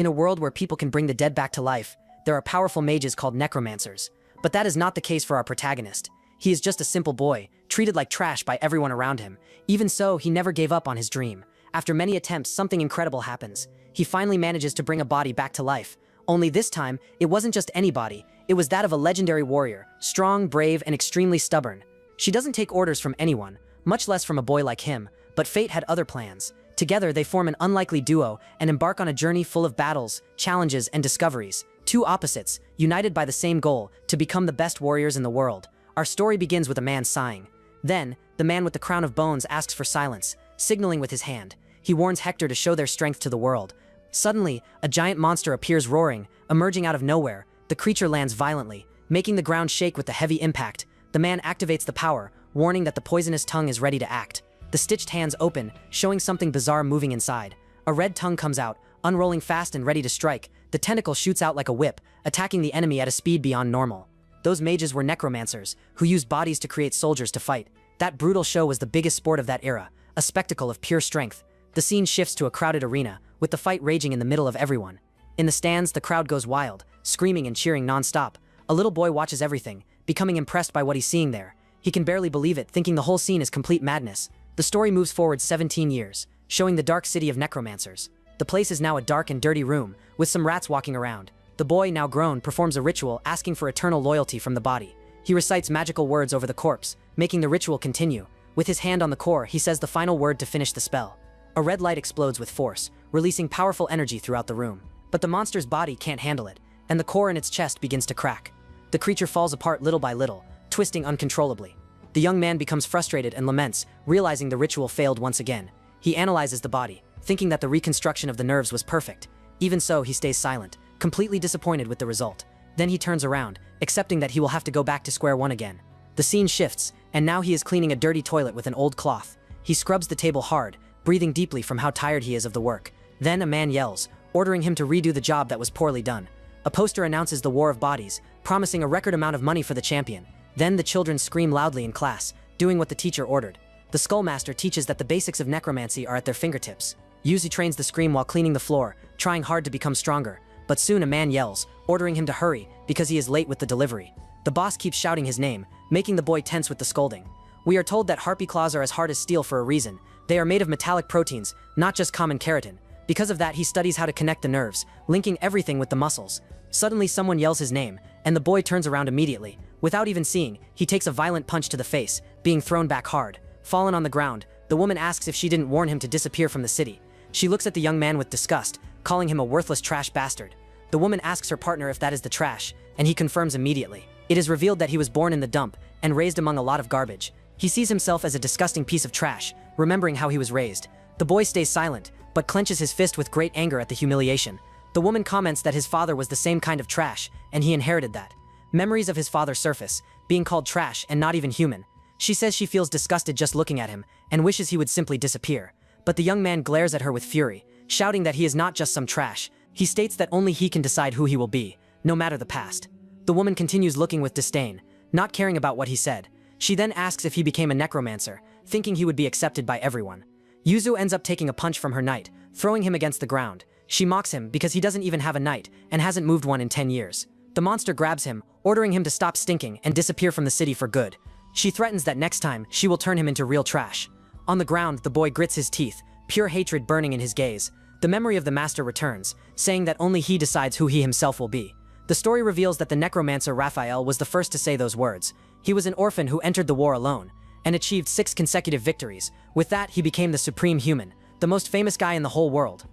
In a world where people can bring the dead back to life, there are powerful mages called necromancers. But that is not the case for our protagonist. He is just a simple boy, treated like trash by everyone around him. Even so, he never gave up on his dream. After many attempts, something incredible happens. He finally manages to bring a body back to life. Only this time, it wasn't just any body, it was that of a legendary warrior, strong, brave, and extremely stubborn. She doesn't take orders from anyone, much less from a boy like him, but fate had other plans. Together, they form an unlikely duo and embark on a journey full of battles, challenges, and discoveries. Two opposites, united by the same goal, to become the best warriors in the world. Our story begins with a man sighing. Then, the man with the crown of bones asks for silence, signaling with his hand. He warns Hector to show their strength to the world. Suddenly, a giant monster appears roaring, emerging out of nowhere. The creature lands violently, making the ground shake with the heavy impact. The man activates the power, warning that the poisonous tongue is ready to act. The stitched hands open, showing something bizarre moving inside. A red tongue comes out, unrolling fast and ready to strike. The tentacle shoots out like a whip, attacking the enemy at a speed beyond normal. Those mages were necromancers, who used bodies to create soldiers to fight. That brutal show was the biggest sport of that era, a spectacle of pure strength. The scene shifts to a crowded arena, with the fight raging in the middle of everyone. In the stands, the crowd goes wild, screaming and cheering non-stop. A little boy watches everything, becoming impressed by what he's seeing there. He can barely believe it, thinking the whole scene is complete madness. The story moves forward 17 years, showing the dark city of necromancers. The place is now a dark and dirty room, with some rats walking around. The boy, now grown, performs a ritual asking for eternal loyalty from the body. He recites magical words over the corpse, making the ritual continue. With his hand on the core, he says the final word to finish the spell. A red light explodes with force, releasing powerful energy throughout the room. But the monster's body can't handle it, and the core in its chest begins to crack. The creature falls apart little by little, twisting uncontrollably. The young man becomes frustrated and laments, realizing the ritual failed once again. He analyzes the body, thinking that the reconstruction of the nerves was perfect. Even so, he stays silent, completely disappointed with the result. Then he turns around, accepting that he will have to go back to square one again. The scene shifts, and now he is cleaning a dirty toilet with an old cloth. He scrubs the table hard, breathing deeply from how tired he is of the work. Then a man yells, ordering him to redo the job that was poorly done. A poster announces the War of Bodies, promising a record amount of money for the champion. Then the children scream loudly in class, doing what the teacher ordered. The Skullmaster teaches that the basics of necromancy are at their fingertips. Yuzi trains the scream while cleaning the floor, trying hard to become stronger. But soon a man yells, ordering him to hurry, because he is late with the delivery. The boss keeps shouting his name, making the boy tense with the scolding. We are told that harpy claws are as hard as steel for a reason. They are made of metallic proteins, not just common keratin. Because of that, he studies how to connect the nerves, linking everything with the muscles. Suddenly someone yells his name, and the boy turns around immediately. Without even seeing, he takes a violent punch to the face, being thrown back hard. Fallen on the ground, the woman asks if she didn't warn him to disappear from the city. She looks at the young man with disgust, calling him a worthless trash bastard. The woman asks her partner if that is the trash, and he confirms immediately. It is revealed that he was born in the dump and raised among a lot of garbage. He sees himself as a disgusting piece of trash, remembering how he was raised. The boy stays silent, but clenches his fist with great anger at the humiliation. The woman comments that his father was the same kind of trash, and he inherited that. Memories of his father surface, being called trash and not even human. She says she feels disgusted just looking at him, and wishes he would simply disappear. But the young man glares at her with fury, shouting that he is not just some trash. He states that only he can decide who he will be, no matter the past. The woman continues looking with disdain, not caring about what he said. She then asks if he became a necromancer, thinking he would be accepted by everyone. Yuzu ends up taking a punch from her knight, throwing him against the ground. She mocks him because he doesn't even have a knight and hasn't moved one in 10 years. The monster grabs him, ordering him to stop stinking and disappear from the city for good. She threatens that next time, she will turn him into real trash. On the ground, the boy grits his teeth, pure hatred burning in his gaze. The memory of the master returns, saying that only he decides who he himself will be. The story reveals that the necromancer Raphael was the first to say those words. He was an orphan who entered the war alone, and achieved 6 consecutive victories. With that, he became the supreme human, the most famous guy in the whole world.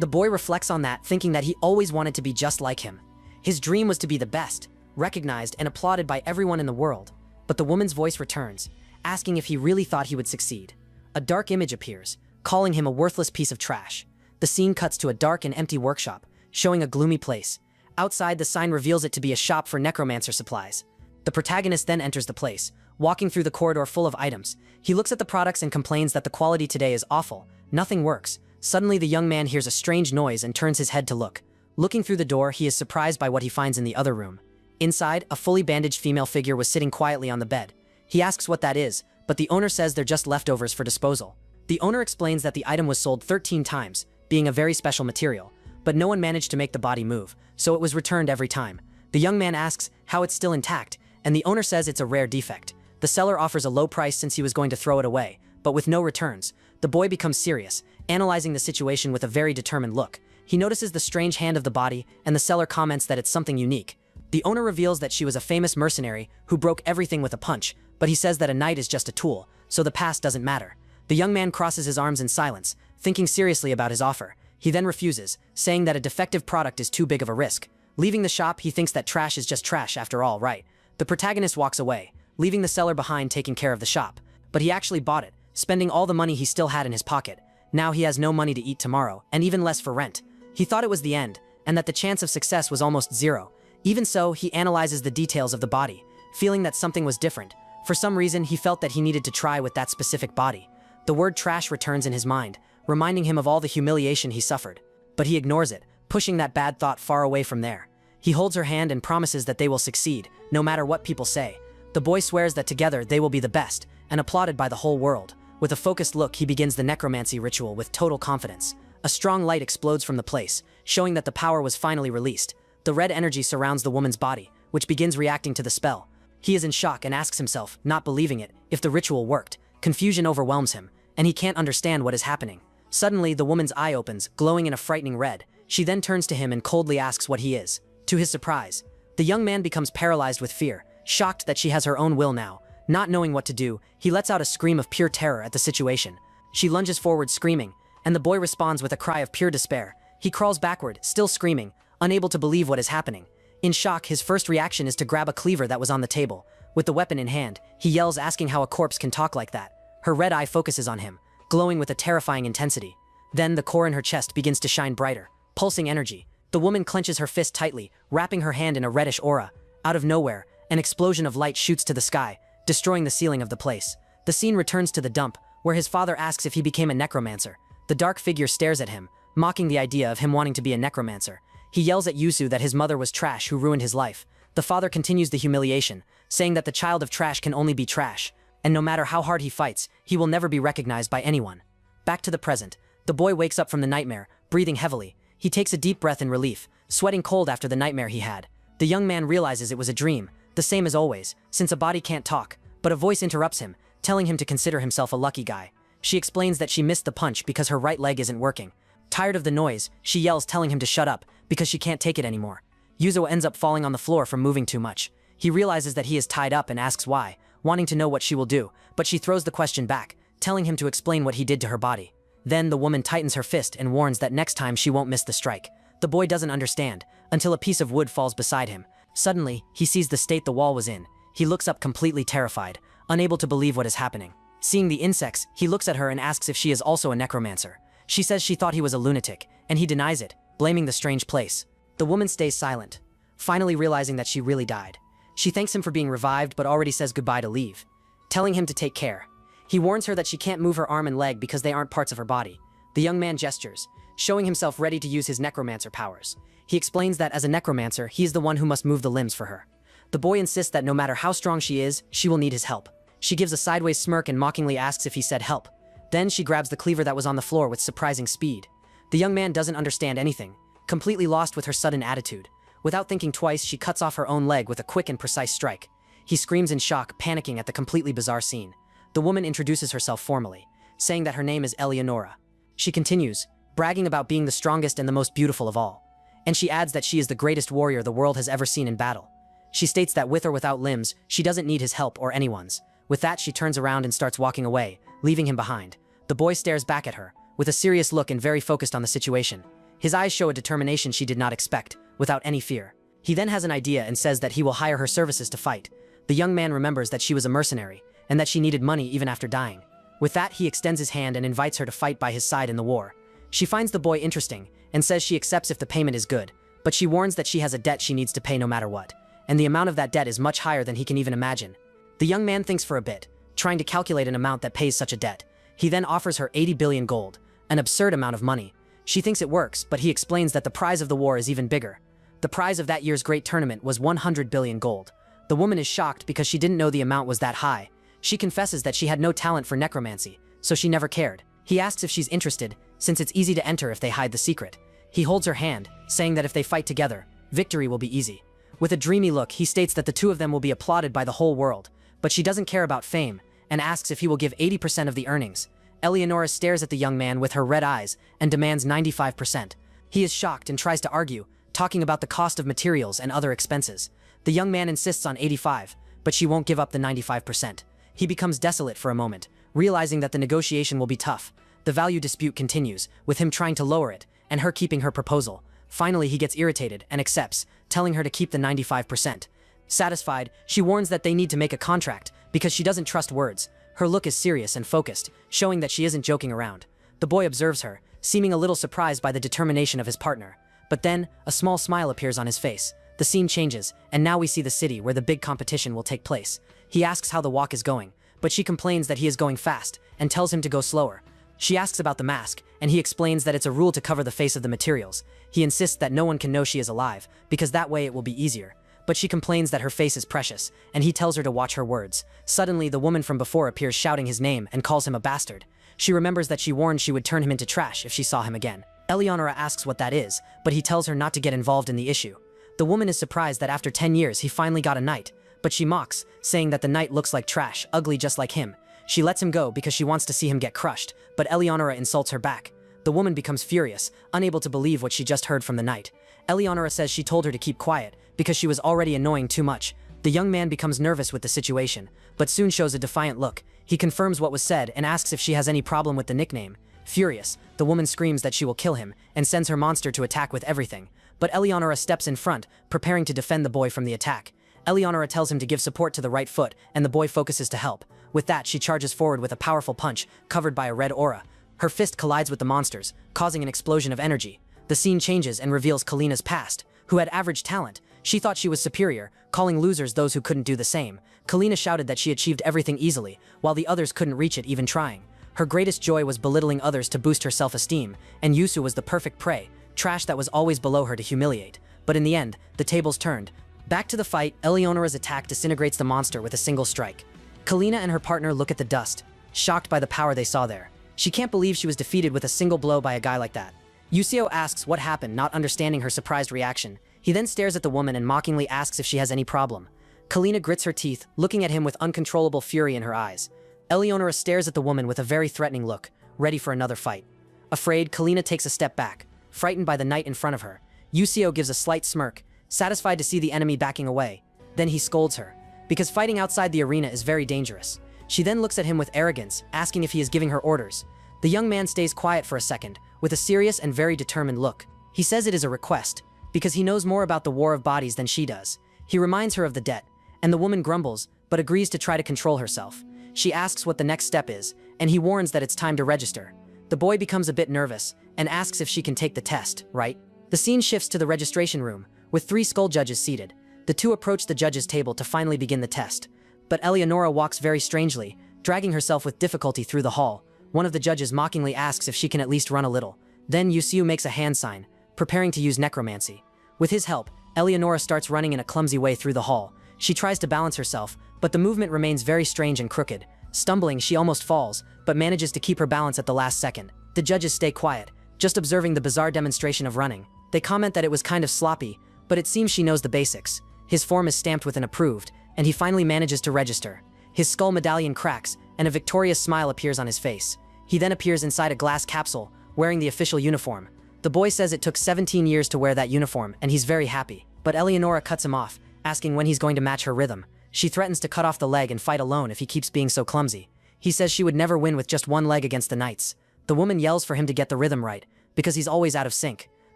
The boy reflects on that, thinking that he always wanted to be just like him. His dream was to be the best, recognized and applauded by everyone in the world. But the woman's voice returns, asking if he really thought he would succeed. A dark image appears, calling him a worthless piece of trash. The scene cuts to a dark and empty workshop, showing a gloomy place. Outside, the sign reveals it to be a shop for necromancer supplies. The protagonist then enters the place, walking through the corridor full of items. He looks at the products and complains that the quality today is awful. Nothing works. Suddenly, the young man hears a strange noise and turns his head to look. Looking through the door, he is surprised by what he finds in the other room. Inside, a fully bandaged female figure was sitting quietly on the bed. He asks what that is, but the owner says they're just leftovers for disposal. The owner explains that the item was sold 13 times, being a very special material, but no one managed to make the body move, so it was returned every time. The young man asks how it's still intact, and the owner says it's a rare defect. The seller offers a low price since he was going to throw it away, but with no returns. The boy becomes serious, analyzing the situation with a very determined look. He notices the strange hand of the body, and the seller comments that it's something unique. The owner reveals that she was a famous mercenary who broke everything with a punch, but he says that a knight is just a tool, so the past doesn't matter. The young man crosses his arms in silence, thinking seriously about his offer. He then refuses, saying that a defective product is too big of a risk. Leaving the shop, he thinks that trash is just trash after all, right? The protagonist walks away, leaving the seller behind taking care of the shop. But he actually bought it, spending all the money he still had in his pocket. Now he has no money to eat tomorrow, and even less for rent. He thought it was the end, and that the chance of success was almost zero. Even so, he analyzes the details of the body, feeling that something was different. For some reason, he felt that he needed to try with that specific body. The word trash returns in his mind, reminding him of all the humiliation he suffered. But he ignores it, pushing that bad thought far away from there. He holds her hand and promises that they will succeed, no matter what people say. The boy swears that together they will be the best, and applauded by the whole world. With a focused look, he begins the necromancy ritual with total confidence. A strong light explodes from the place, showing that the power was finally released. The red energy surrounds the woman's body, which begins reacting to the spell. He is in shock and asks himself, not believing it, if the ritual worked. Confusion overwhelms him, and he can't understand what is happening. Suddenly, the woman's eye opens, glowing in a frightening red. She then turns to him and coldly asks what he is. To his surprise, the young man becomes paralyzed with fear, shocked that she has her own will now. Not knowing what to do, he lets out a scream of pure terror at the situation. She lunges forward screaming, and the boy responds with a cry of pure despair. He crawls backward, still screaming, unable to believe what is happening. In shock, his first reaction is to grab a cleaver that was on the table. With the weapon in hand, he yells, asking how a corpse can talk like that. Her red eye focuses on him, glowing with a terrifying intensity. Then the core in her chest begins to shine brighter, pulsing energy. The woman clenches her fist tightly, wrapping her hand in a reddish aura. Out of nowhere, an explosion of light shoots to the sky, destroying the ceiling of the place. The scene returns to the dump, where his father asks if he became a necromancer. The dark figure stares at him, mocking the idea of him wanting to be a necromancer. He yells at Yusu that his mother was trash who ruined his life. The father continues the humiliation, saying that the child of trash can only be trash, and no matter how hard he fights, he will never be recognized by anyone. Back to the present, the boy wakes up from the nightmare, breathing heavily. He takes a deep breath in relief, sweating cold after the nightmare he had. The young man realizes it was a dream, the same as always, since a body can't talk, but a voice interrupts him, telling him to consider himself a lucky guy. She explains that she missed the punch because her right leg isn't working. Tired of the noise, she yells, telling him to shut up, because she can't take it anymore. Yuzo ends up falling on the floor from moving too much. He realizes that he is tied up and asks why, wanting to know what she will do, but she throws the question back, telling him to explain what he did to her body. Then the woman tightens her fist and warns that next time she won't miss the strike. The boy doesn't understand, until a piece of wood falls beside him. Suddenly, he sees the state the wall was in. He looks up completely terrified, unable to believe what is happening. Seeing the insects, he looks at her and asks if she is also a necromancer. She says she thought he was a lunatic, and he denies it, blaming the strange place. The woman stays silent, finally realizing that she really died. She thanks him for being revived but already says goodbye to leave, telling him to take care. He warns her that she can't move her arm and leg because they aren't parts of her body. The young man gestures, showing himself ready to use his necromancer powers. He explains that as a necromancer, he is the one who must move the limbs for her. The boy insists that no matter how strong she is, she will need his help. She gives a sideways smirk and mockingly asks if he said help. Then she grabs the cleaver that was on the floor with surprising speed. The young man doesn't understand anything, completely lost with her sudden attitude. Without thinking twice, she cuts off her own leg with a quick and precise strike. He screams in shock, panicking at the completely bizarre scene. The woman introduces herself formally, saying that her name is Eleonora. She continues, bragging about being the strongest and the most beautiful of all. And she adds that she is the greatest warrior the world has ever seen in battle. She states that with or without limbs, she doesn't need his help or anyone's. With that, she turns around and starts walking away, leaving him behind. The boy stares back at her, with a serious look and very focused on the situation. His eyes show a determination she did not expect, without any fear. He then has an idea and says that he will hire her services to fight. The young man remembers that she was a mercenary, and that she needed money even after dying. With that, he extends his hand and invites her to fight by his side in the war. She finds the boy interesting, and says she accepts if the payment is good, but she warns that she has a debt she needs to pay no matter what, and the amount of that debt is much higher than he can even imagine. The young man thinks for a bit, trying to calculate an amount that pays such a debt. He then offers her 80 billion gold, an absurd amount of money. She thinks it works, but he explains that the prize of the war is even bigger. The prize of that year's great tournament was 100 billion gold. The woman is shocked because she didn't know the amount was that high. She confesses that she had no talent for necromancy, so she never cared. He asks if she's interested, since it's easy to enter if they hide the secret. He holds her hand, saying that if they fight together, victory will be easy. With a dreamy look, he states that the two of them will be applauded by the whole world, but she doesn't care about fame, and asks if he will give 80% of the earnings. Eleonora stares at the young man with her red eyes and demands 95%. He is shocked and tries to argue, talking about the cost of materials and other expenses. The young man insists on 85, but she won't give up the 95%. He becomes desolate for a moment, realizing that the negotiation will be tough. The value dispute continues, with him trying to lower it, and her keeping her proposal. Finally, he gets irritated and accepts, telling her to keep the 95%. Satisfied, she warns that they need to make a contract, because she doesn't trust words. Her look is serious and focused, showing that she isn't joking around. The boy observes her, seeming a little surprised by the determination of his partner. But then, a small smile appears on his face. The scene changes, and now we see the city where the big competition will take place. He asks how the walk is going, but she complains that he is going fast, and tells him to go slower. She asks about the mask, and he explains that it's a rule to cover the face of the materials. He insists that no one can know she is alive, because that way it will be easier. But she complains that her face is precious, and he tells her to watch her words. Suddenly, the woman from before appears shouting his name and calls him a bastard. She remembers that she warned she would turn him into trash if she saw him again. Eleonora asks what that is, but he tells her not to get involved in the issue. The woman is surprised that after 10 years he finally got a knight, but she mocks, saying that the knight looks like trash, ugly just like him. She lets him go because she wants to see him get crushed, but Eleonora insults her back. The woman becomes furious, unable to believe what she just heard from the knight. Eleonora says she told her to keep quiet, because she was already annoying too much. The young man becomes nervous with the situation, but soon shows a defiant look. He confirms what was said and asks if she has any problem with the nickname. Furious, the woman screams that she will kill him, and sends her monster to attack with everything. But Eleonora steps in front, preparing to defend the boy from the attack. Eleonora tells him to give support to the right foot, and the boy focuses to help. With that, she charges forward with a powerful punch, covered by a red aura. Her fist collides with the monsters, causing an explosion of energy. The scene changes and reveals Kalina's past, who had average talent. She thought she was superior, calling losers those who couldn't do the same. Kalina shouted that she achieved everything easily, while the others couldn't reach it even trying. Her greatest joy was belittling others to boost her self-esteem, and Yusu was the perfect prey, trash that was always below her to humiliate. But in the end, the tables turned. Back to the fight, Eleonora's attack disintegrates the monster with a single strike. Kalina and her partner look at the dust, shocked by the power they saw there. She can't believe she was defeated with a single blow by a guy like that. Yusio asks what happened, not understanding her surprised reaction. He then stares at the woman and mockingly asks if she has any problem. Kalina grits her teeth, looking at him with uncontrollable fury in her eyes. Eleonora stares at the woman with a very threatening look, ready for another fight. Afraid, Kalina takes a step back, frightened by the knight in front of her. Yusio gives a slight smirk, satisfied to see the enemy backing away. Then he scolds her, because fighting outside the arena is very dangerous. She then looks at him with arrogance, asking if he is giving her orders. The young man stays quiet for a second, with a serious and very determined look. He says it is a request, because he knows more about the war of bodies than she does. He reminds her of the debt, and the woman grumbles, but agrees to try to control herself. She asks what the next step is, and he warns that it's time to register. The boy becomes a bit nervous, and asks if she can take the test, right? The scene shifts to the registration room, with 3 skull judges seated. The 2 approach the judges' table to finally begin the test. But Eleonora walks very strangely, dragging herself with difficulty through the hall. One of the judges mockingly asks if she can at least run a little. Then Yusiu makes a hand sign, preparing to use necromancy. With his help, Eleonora starts running in a clumsy way through the hall. She tries to balance herself, but the movement remains very strange and crooked. Stumbling, she almost falls, but manages to keep her balance at the last second. The judges stay quiet, just observing the bizarre demonstration of running. They comment that it was kind of sloppy, but it seems she knows the basics. His form is stamped with an approved, and he finally manages to register. His skull medallion cracks, and a victorious smile appears on his face. He then appears inside a glass capsule, wearing the official uniform. The boy says it took 17 years to wear that uniform, and he's very happy. But Eleonora cuts him off, asking when he's going to match her rhythm. She threatens to cut off the leg and fight alone if he keeps being so clumsy. He says she would never win with just one leg against the knights. The woman yells for him to get the rhythm right, because he's always out of sync.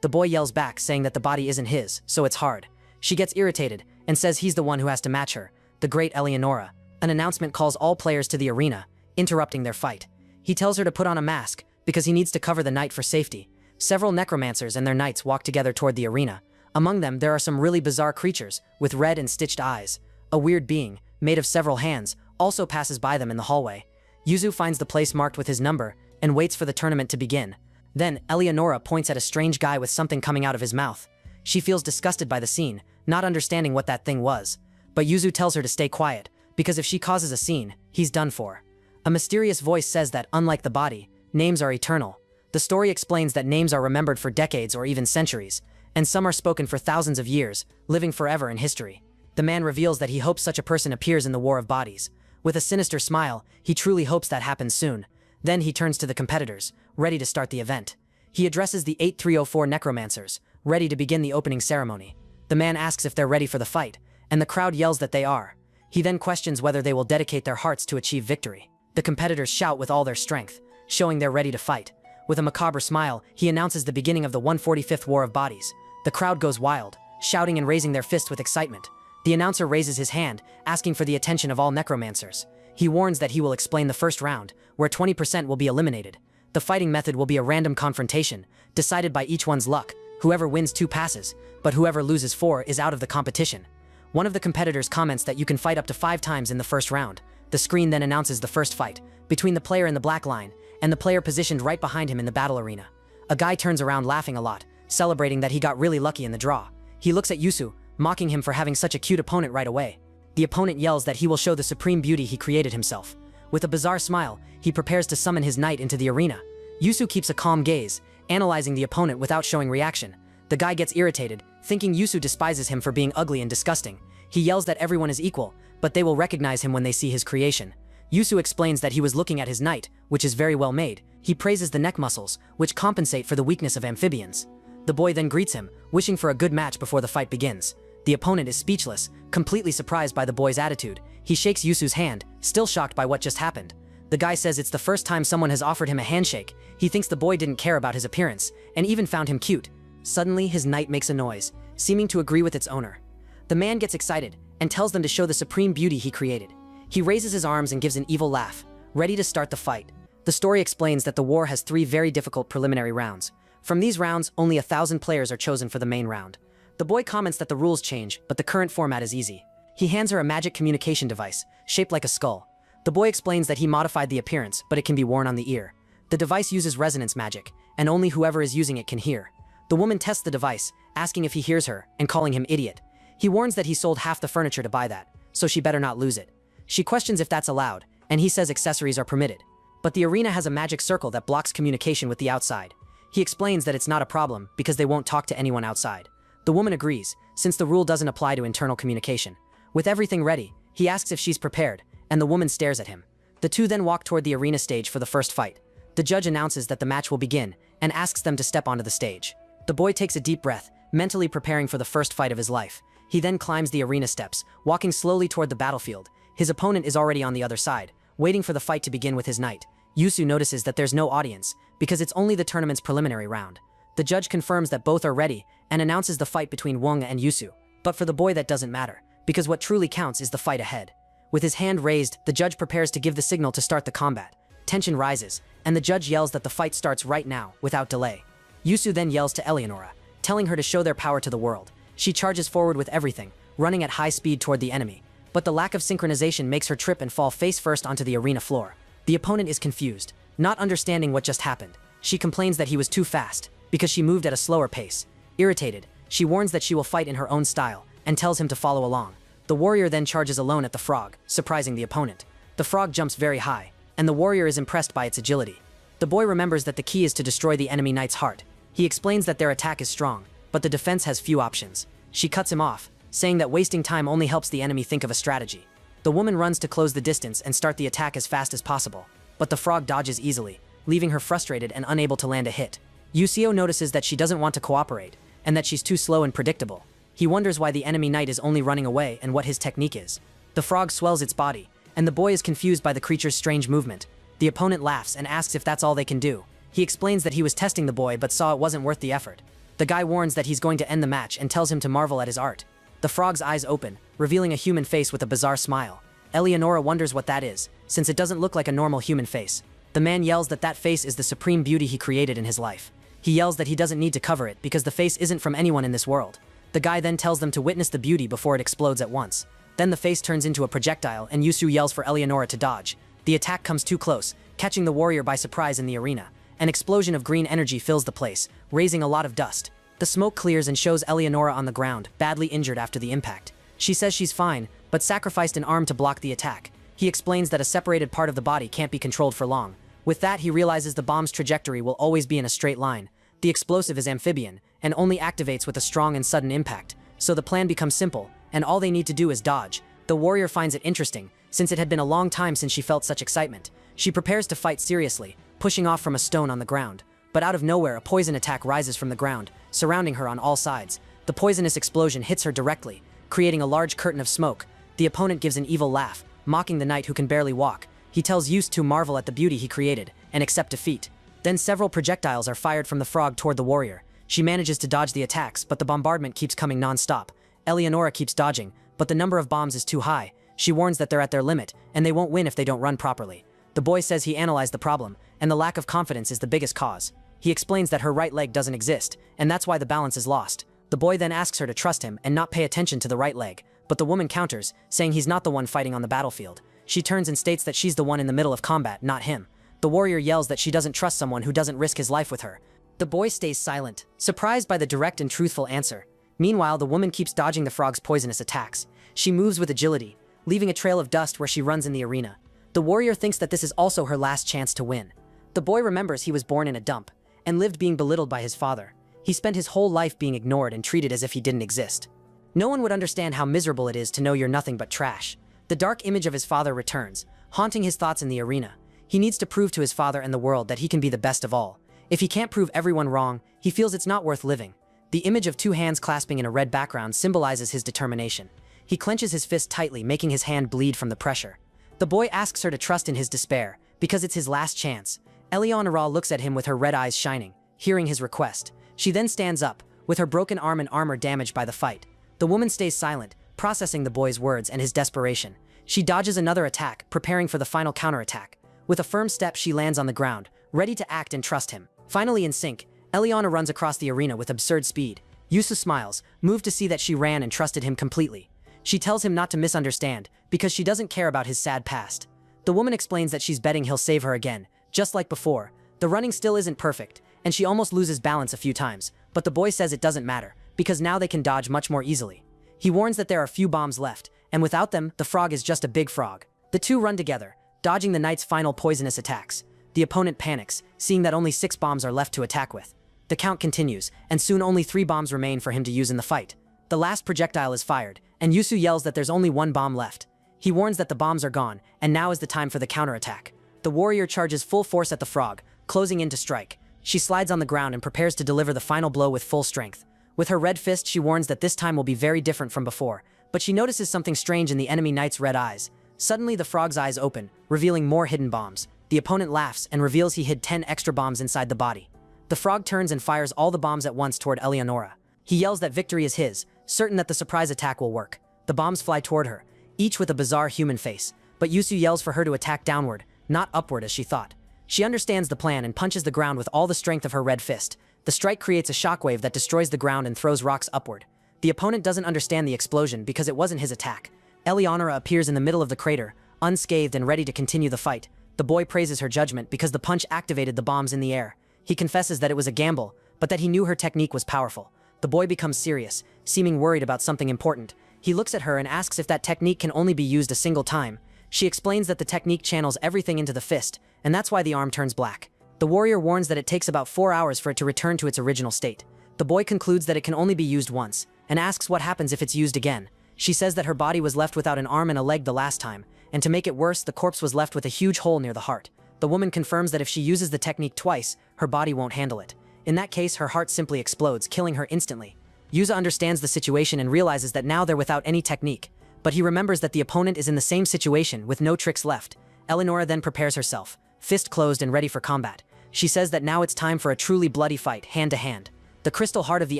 The boy yells back, saying that the body isn't his, so it's hard. She gets irritated, and says he's the one who has to match her, the great Eleonora. An announcement calls all players to the arena, interrupting their fight. He tells her to put on a mask, because he needs to cover the knight for safety. Several necromancers and their knights walk together toward the arena. Among them, there are some really bizarre creatures, with red and stitched eyes. A weird being, made of several hands, also passes by them in the hallway. Yuzu finds the place marked with his number, and waits for the tournament to begin. Then, Eleonora points at a strange guy with something coming out of his mouth. She feels disgusted by the scene, not understanding what that thing was. But Yuzu tells her to stay quiet, because if she causes a scene, he's done for. A mysterious voice says that, unlike the body, names are eternal. The The story explains that names are remembered for decades or even centuries, and some are spoken for thousands of years, living forever in history. The man reveals that he hopes such a person appears in the War of Bodies. With a sinister smile, he truly hopes that happens soon. Then he turns to the competitors, ready to start the event. He addresses the 8304 necromancers, ready to begin the opening ceremony. The man asks if they're ready for the fight, and the crowd yells that they are. He then questions whether they will dedicate their hearts to achieve victory. The competitors shout with all their strength, showing they're ready to fight. With a macabre smile, he announces the beginning of the 145th War of Bodies. The crowd goes wild, shouting and raising their fists with excitement. The announcer raises his hand, asking for the attention of all necromancers. He warns that he will explain the first round, where 20% will be eliminated. The fighting method will be a random confrontation, decided by each one's luck. Whoever wins 2 passes, but whoever loses 4 is out of the competition. One of the competitors comments that you can fight up to 5 times in the first round. The screen then announces the first fight, between the player in the black line, and the player positioned right behind him in the battle arena. A guy turns around laughing a lot, celebrating that he got really lucky in the draw. He looks at Yusu, mocking him for having such a cute opponent right away. The opponent yells that he will show the supreme beauty he created himself. With a bizarre smile, he prepares to summon his knight into the arena. Yusu keeps a calm gaze, analyzing the opponent without showing reaction. The guy gets irritated, thinking Yusu despises him for being ugly and disgusting. He yells that everyone is equal, but they will recognize him when they see his creation. Yusu explains that he was looking at his knight, which is very well made. He praises the neck muscles, which compensate for the weakness of amphibians. The boy then greets him, wishing for a good match before the fight begins. The opponent is speechless, completely surprised by the boy's attitude. He shakes Yusu's hand, still shocked by what just happened. The guy says it's the first time someone has offered him a handshake. He thinks the boy didn't care about his appearance, and even found him cute. Suddenly, his knight makes a noise, seeming to agree with its owner. The man gets excited, and tells them to show the supreme beauty he created. He raises his arms and gives an evil laugh, ready to start the fight. The story explains that the war has 3 very difficult preliminary rounds. From these rounds, only 1,000 players are chosen for the main round. The boy comments that the rules change, but the current format is easy. He hands her a magic communication device, shaped like a skull. The boy explains that he modified the appearance, but it can be worn on the ear. The device uses resonance magic, and only whoever is using it can hear. The woman tests the device, asking if he hears her, and calling him idiot. He warns that he sold half the furniture to buy that, so she better not lose it. She questions if that's allowed, and he says accessories are permitted. But the arena has a magic circle that blocks communication with the outside. He explains that it's not a problem because they won't talk to anyone outside. The woman agrees, since the rule doesn't apply to internal communication. With everything ready, he asks if she's prepared, and the woman stares at him. The two then walk toward the arena stage for the first fight. The judge announces that the match will begin, and asks them to step onto the stage. The boy takes a deep breath, mentally preparing for the first fight of his life. He then climbs the arena steps, walking slowly toward the battlefield. His opponent is already on the other side, waiting for the fight to begin with his knight. Yusu notices that there's no audience, because it's only the tournament's preliminary round. The judge confirms that both are ready, and announces the fight between Wang and Yusu. But for the boy that doesn't matter, because what truly counts is the fight ahead. With his hand raised, the judge prepares to give the signal to start the combat. Tension rises, and the judge yells that the fight starts right now, without delay. Yusu then yells to Eleonora, telling her to show their power to the world. She charges forward with everything, running at high speed toward the enemy. But the lack of synchronization makes her trip and fall face first onto the arena floor. The opponent is confused, not understanding what just happened. She complains that he was too fast, because she moved at a slower pace. Irritated, she warns that she will fight in her own style, and tells him to follow along. The warrior then charges alone at the frog, surprising the opponent. The frog jumps very high, and the warrior is impressed by its agility. The boy remembers that the key is to destroy the enemy knight's heart. He explains that their attack is strong, but the defense has few options. She cuts him off, saying that wasting time only helps the enemy think of a strategy. The woman runs to close the distance and start the attack as fast as possible, but the frog dodges easily, leaving her frustrated and unable to land a hit. Yusio notices that she doesn't want to cooperate, and that she's too slow and predictable. He wonders why the enemy knight is only running away and what his technique is. The frog swells its body, and the boy is confused by the creature's strange movement. The opponent laughs and asks if that's all they can do. He explains that he was testing the boy but saw it wasn't worth the effort. The guy warns that he's going to end the match and tells him to marvel at his art. The frog's eyes open, revealing a human face with a bizarre smile. Eleonora wonders what that is, since it doesn't look like a normal human face. The man yells that that face is the supreme beauty he created in his life. He yells that he doesn't need to cover it because the face isn't from anyone in this world. The guy then tells them to witness the beauty before it explodes at once. Then the face turns into a projectile and Yusu yells for Eleonora to dodge. The attack comes too close, catching the warrior by surprise in the arena. An explosion of green energy fills the place, raising a lot of dust. The smoke clears and shows Eleonora on the ground, badly injured after the impact. She says she's fine, but sacrificed an arm to block the attack. He explains that a separated part of the body can't be controlled for long. With that, he realizes the bomb's trajectory will always be in a straight line. The explosive is amphibian, and only activates with a strong and sudden impact, so the plan becomes simple, and all they need to do is dodge. The warrior finds it interesting, since it had been a long time since she felt such excitement. She prepares to fight seriously, pushing off from a stone on the ground. But out of nowhere, a poison attack rises from the ground, surrounding her on all sides. The poisonous explosion hits her directly, creating a large curtain of smoke. The opponent gives an evil laugh, mocking the knight who can barely walk. He tells Yus to marvel at the beauty he created, and accept defeat. Then several projectiles are fired from the frog toward the warrior. She manages to dodge the attacks, but the bombardment keeps coming non-stop. Eleonora keeps dodging, but the number of bombs is too high. She warns that they're at their limit, and they won't win if they don't run properly. The boy says he analyzed the problem, and the lack of confidence is the biggest cause. He explains that her right leg doesn't exist, and that's why the balance is lost. The boy then asks her to trust him and not pay attention to the right leg, but the woman counters, saying he's not the one fighting on the battlefield. She turns and states that she's the one in the middle of combat, not him. The warrior yells that she doesn't trust someone who doesn't risk his life with her. The boy stays silent, surprised by the direct and truthful answer. Meanwhile, the woman keeps dodging the frog's poisonous attacks. She moves with agility, leaving a trail of dust where she runs in the arena. The warrior thinks that this is also her last chance to win. The boy remembers he was born in a dump, and lived being belittled by his father. He spent his whole life being ignored and treated as if he didn't exist. No one would understand how miserable it is to know you're nothing but trash. The dark image of his father returns, haunting his thoughts in the arena. He needs to prove to his father and the world that he can be the best of all. If he can't prove everyone wrong, he feels it's not worth living. The image of two hands clasping in a red background symbolizes his determination. He clenches his fist tightly, making his hand bleed from the pressure. The boy asks her to trust in his despair, because it's his last chance. Eleonora looks at him with her red eyes shining, hearing his request. She then stands up, with her broken arm and armor damaged by the fight. The woman stays silent, processing the boy's words and his desperation. She dodges another attack, preparing for the final counterattack. With a firm step, she lands on the ground, ready to act and trust him. Finally in sync, Eliana runs across the arena with absurd speed. Yusa smiles, moved to see that she ran and trusted him completely. She tells him not to misunderstand, because she doesn't care about his sad past. The woman explains that she's betting he'll save her again, just like before. The running still isn't perfect, and she almost loses balance a few times, but the boy says it doesn't matter, because now they can dodge much more easily. He warns that there are few bombs left, and without them, the frog is just a big frog. The two run together, dodging the knight's final poisonous attacks. The opponent panics, seeing that only 6 bombs are left to attack with. The count continues, and soon only 3 bombs remain for him to use in the fight. The last projectile is fired, and Yusu yells that there's only 1 bomb left. He warns that the bombs are gone, and now is the time for the counterattack. The warrior charges full force at the frog, closing in to strike. She slides on the ground and prepares to deliver the final blow with full strength. With her red fist, she warns that this time will be very different from before, but she notices something strange in the enemy knight's red eyes. Suddenly, the frog's eyes open, revealing more hidden bombs. The opponent laughs and reveals he hid 10 extra bombs inside the body. The frog turns and fires all the bombs at once toward Eleonora. He yells that victory is his, certain that the surprise attack will work. The bombs fly toward her, each with a bizarre human face, but Yusu yells for her to attack downward, not upward as she thought. She understands the plan and punches the ground with all the strength of her red fist. The strike creates a shockwave that destroys the ground and throws rocks upward. The opponent doesn't understand the explosion because it wasn't his attack. Eleonora appears in the middle of the crater, unscathed and ready to continue the fight. The boy praises her judgment because the punch activated the bombs in the air. He confesses that it was a gamble, but that he knew her technique was powerful. The boy becomes serious, seeming worried about something important. He looks at her and asks if that technique can only be used a single time. She explains that the technique channels everything into the fist, and that's why the arm turns black. The warrior warns that it takes about 4 hours for it to return to its original state. The boy concludes that it can only be used once, and asks what happens if it's used again. She says that her body was left without an arm and a leg the last time, and to make it worse, the corpse was left with a huge hole near the heart. The woman confirms that if she uses the technique twice, her body won't handle it. In that case, her heart simply explodes, killing her instantly. Yuza understands the situation and realizes that now they're without any technique, but he remembers that the opponent is in the same situation with no tricks left. Eleonora then prepares herself, fist closed and ready for combat. She says that now it's time for a truly bloody fight, hand to hand. The crystal heart of the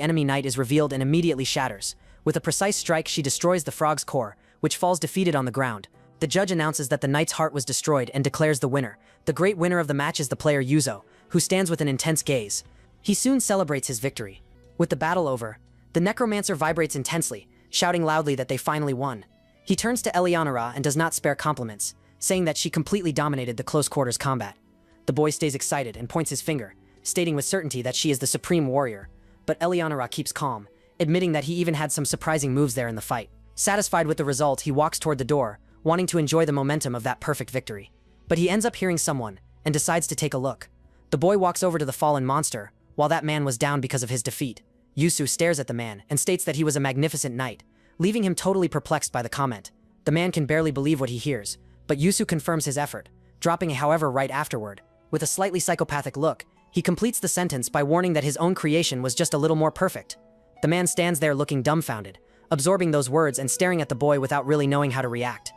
enemy knight is revealed and immediately shatters. With a precise strike, she destroys the frog's core, which falls defeated on the ground. The judge announces that the knight's heart was destroyed and declares the winner. The great winner of the match is the player Yuzo, who stands with an intense gaze. He soon celebrates his victory. With the battle over, the necromancer vibrates intensely, shouting loudly that they finally won. He turns to Eleonora and does not spare compliments, saying that she completely dominated the close-quarters combat. The boy stays excited and points his finger, stating with certainty that she is the supreme warrior. But Eleonora keeps calm, admitting that he even had some surprising moves there in the fight. Satisfied with the result, he walks toward the door, wanting to enjoy the momentum of that perfect victory. But he ends up hearing someone, and decides to take a look. The boy walks over to the fallen monster, while that man was down because of his defeat. Yusu stares at the man and states that he was a magnificent knight, leaving him totally perplexed by the comment. The man can barely believe what he hears, but Yusu confirms his effort, dropping a however right afterward. With a slightly psychopathic look, he completes the sentence by warning that his own creation was just a little more perfect. The man stands there looking dumbfounded, absorbing those words and staring at the boy without really knowing how to react.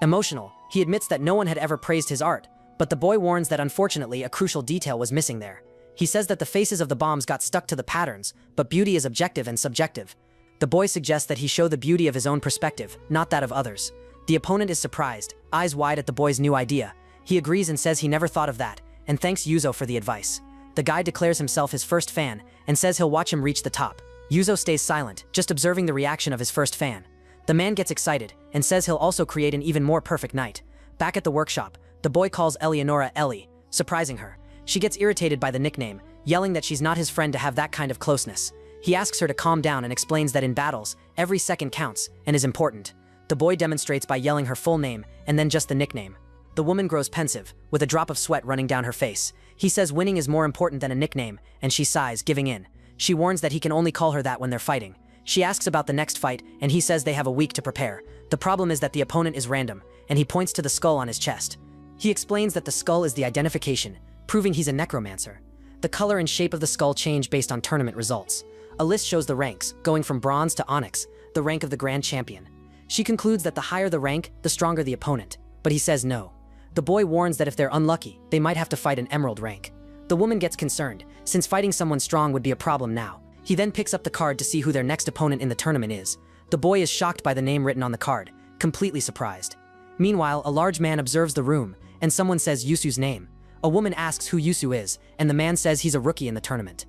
Emotional, he admits that no one had ever praised his art, but the boy warns that unfortunately a crucial detail was missing there. He says that the faces of the bombs got stuck to the patterns, but beauty is objective and subjective. The boy suggests that he show the beauty of his own perspective, not that of others. The opponent is surprised, eyes wide at the boy's new idea. He agrees and says he never thought of that, and thanks Yuzo for the advice. The guy declares himself his first fan, and says he'll watch him reach the top. Yuzo stays silent, just observing the reaction of his first fan. The man gets excited, and says he'll also create an even more perfect knight. Back at the workshop, the boy calls Eleonora Ellie, surprising her. She gets irritated by the nickname, yelling that she's not his friend to have that kind of closeness. He asks her to calm down and explains that in battles, every second counts and is important. The boy demonstrates by yelling her full name and then just the nickname. The woman grows pensive, with a drop of sweat running down her face. He says winning is more important than a nickname, and she sighs, giving in. She warns that he can only call her that when they're fighting. She asks about the next fight, and he says they have a week to prepare. The problem is that the opponent is random, and he points to the skull on his chest. He explains that the skull is the identification, proving he's a necromancer. The color and shape of the skull change based on tournament results. A list shows the ranks, going from bronze to onyx, the rank of the grand champion. She concludes that the higher the rank, the stronger the opponent, but he says no. The boy warns that if they're unlucky, they might have to fight an emerald rank. The woman gets concerned, since fighting someone strong would be a problem now. He then picks up the card to see who their next opponent in the tournament is. The boy is shocked by the name written on the card, completely surprised. Meanwhile, a large man observes the room, and someone says Yusu's name. A woman asks who Yusu is, and the man says he's a rookie in the tournament.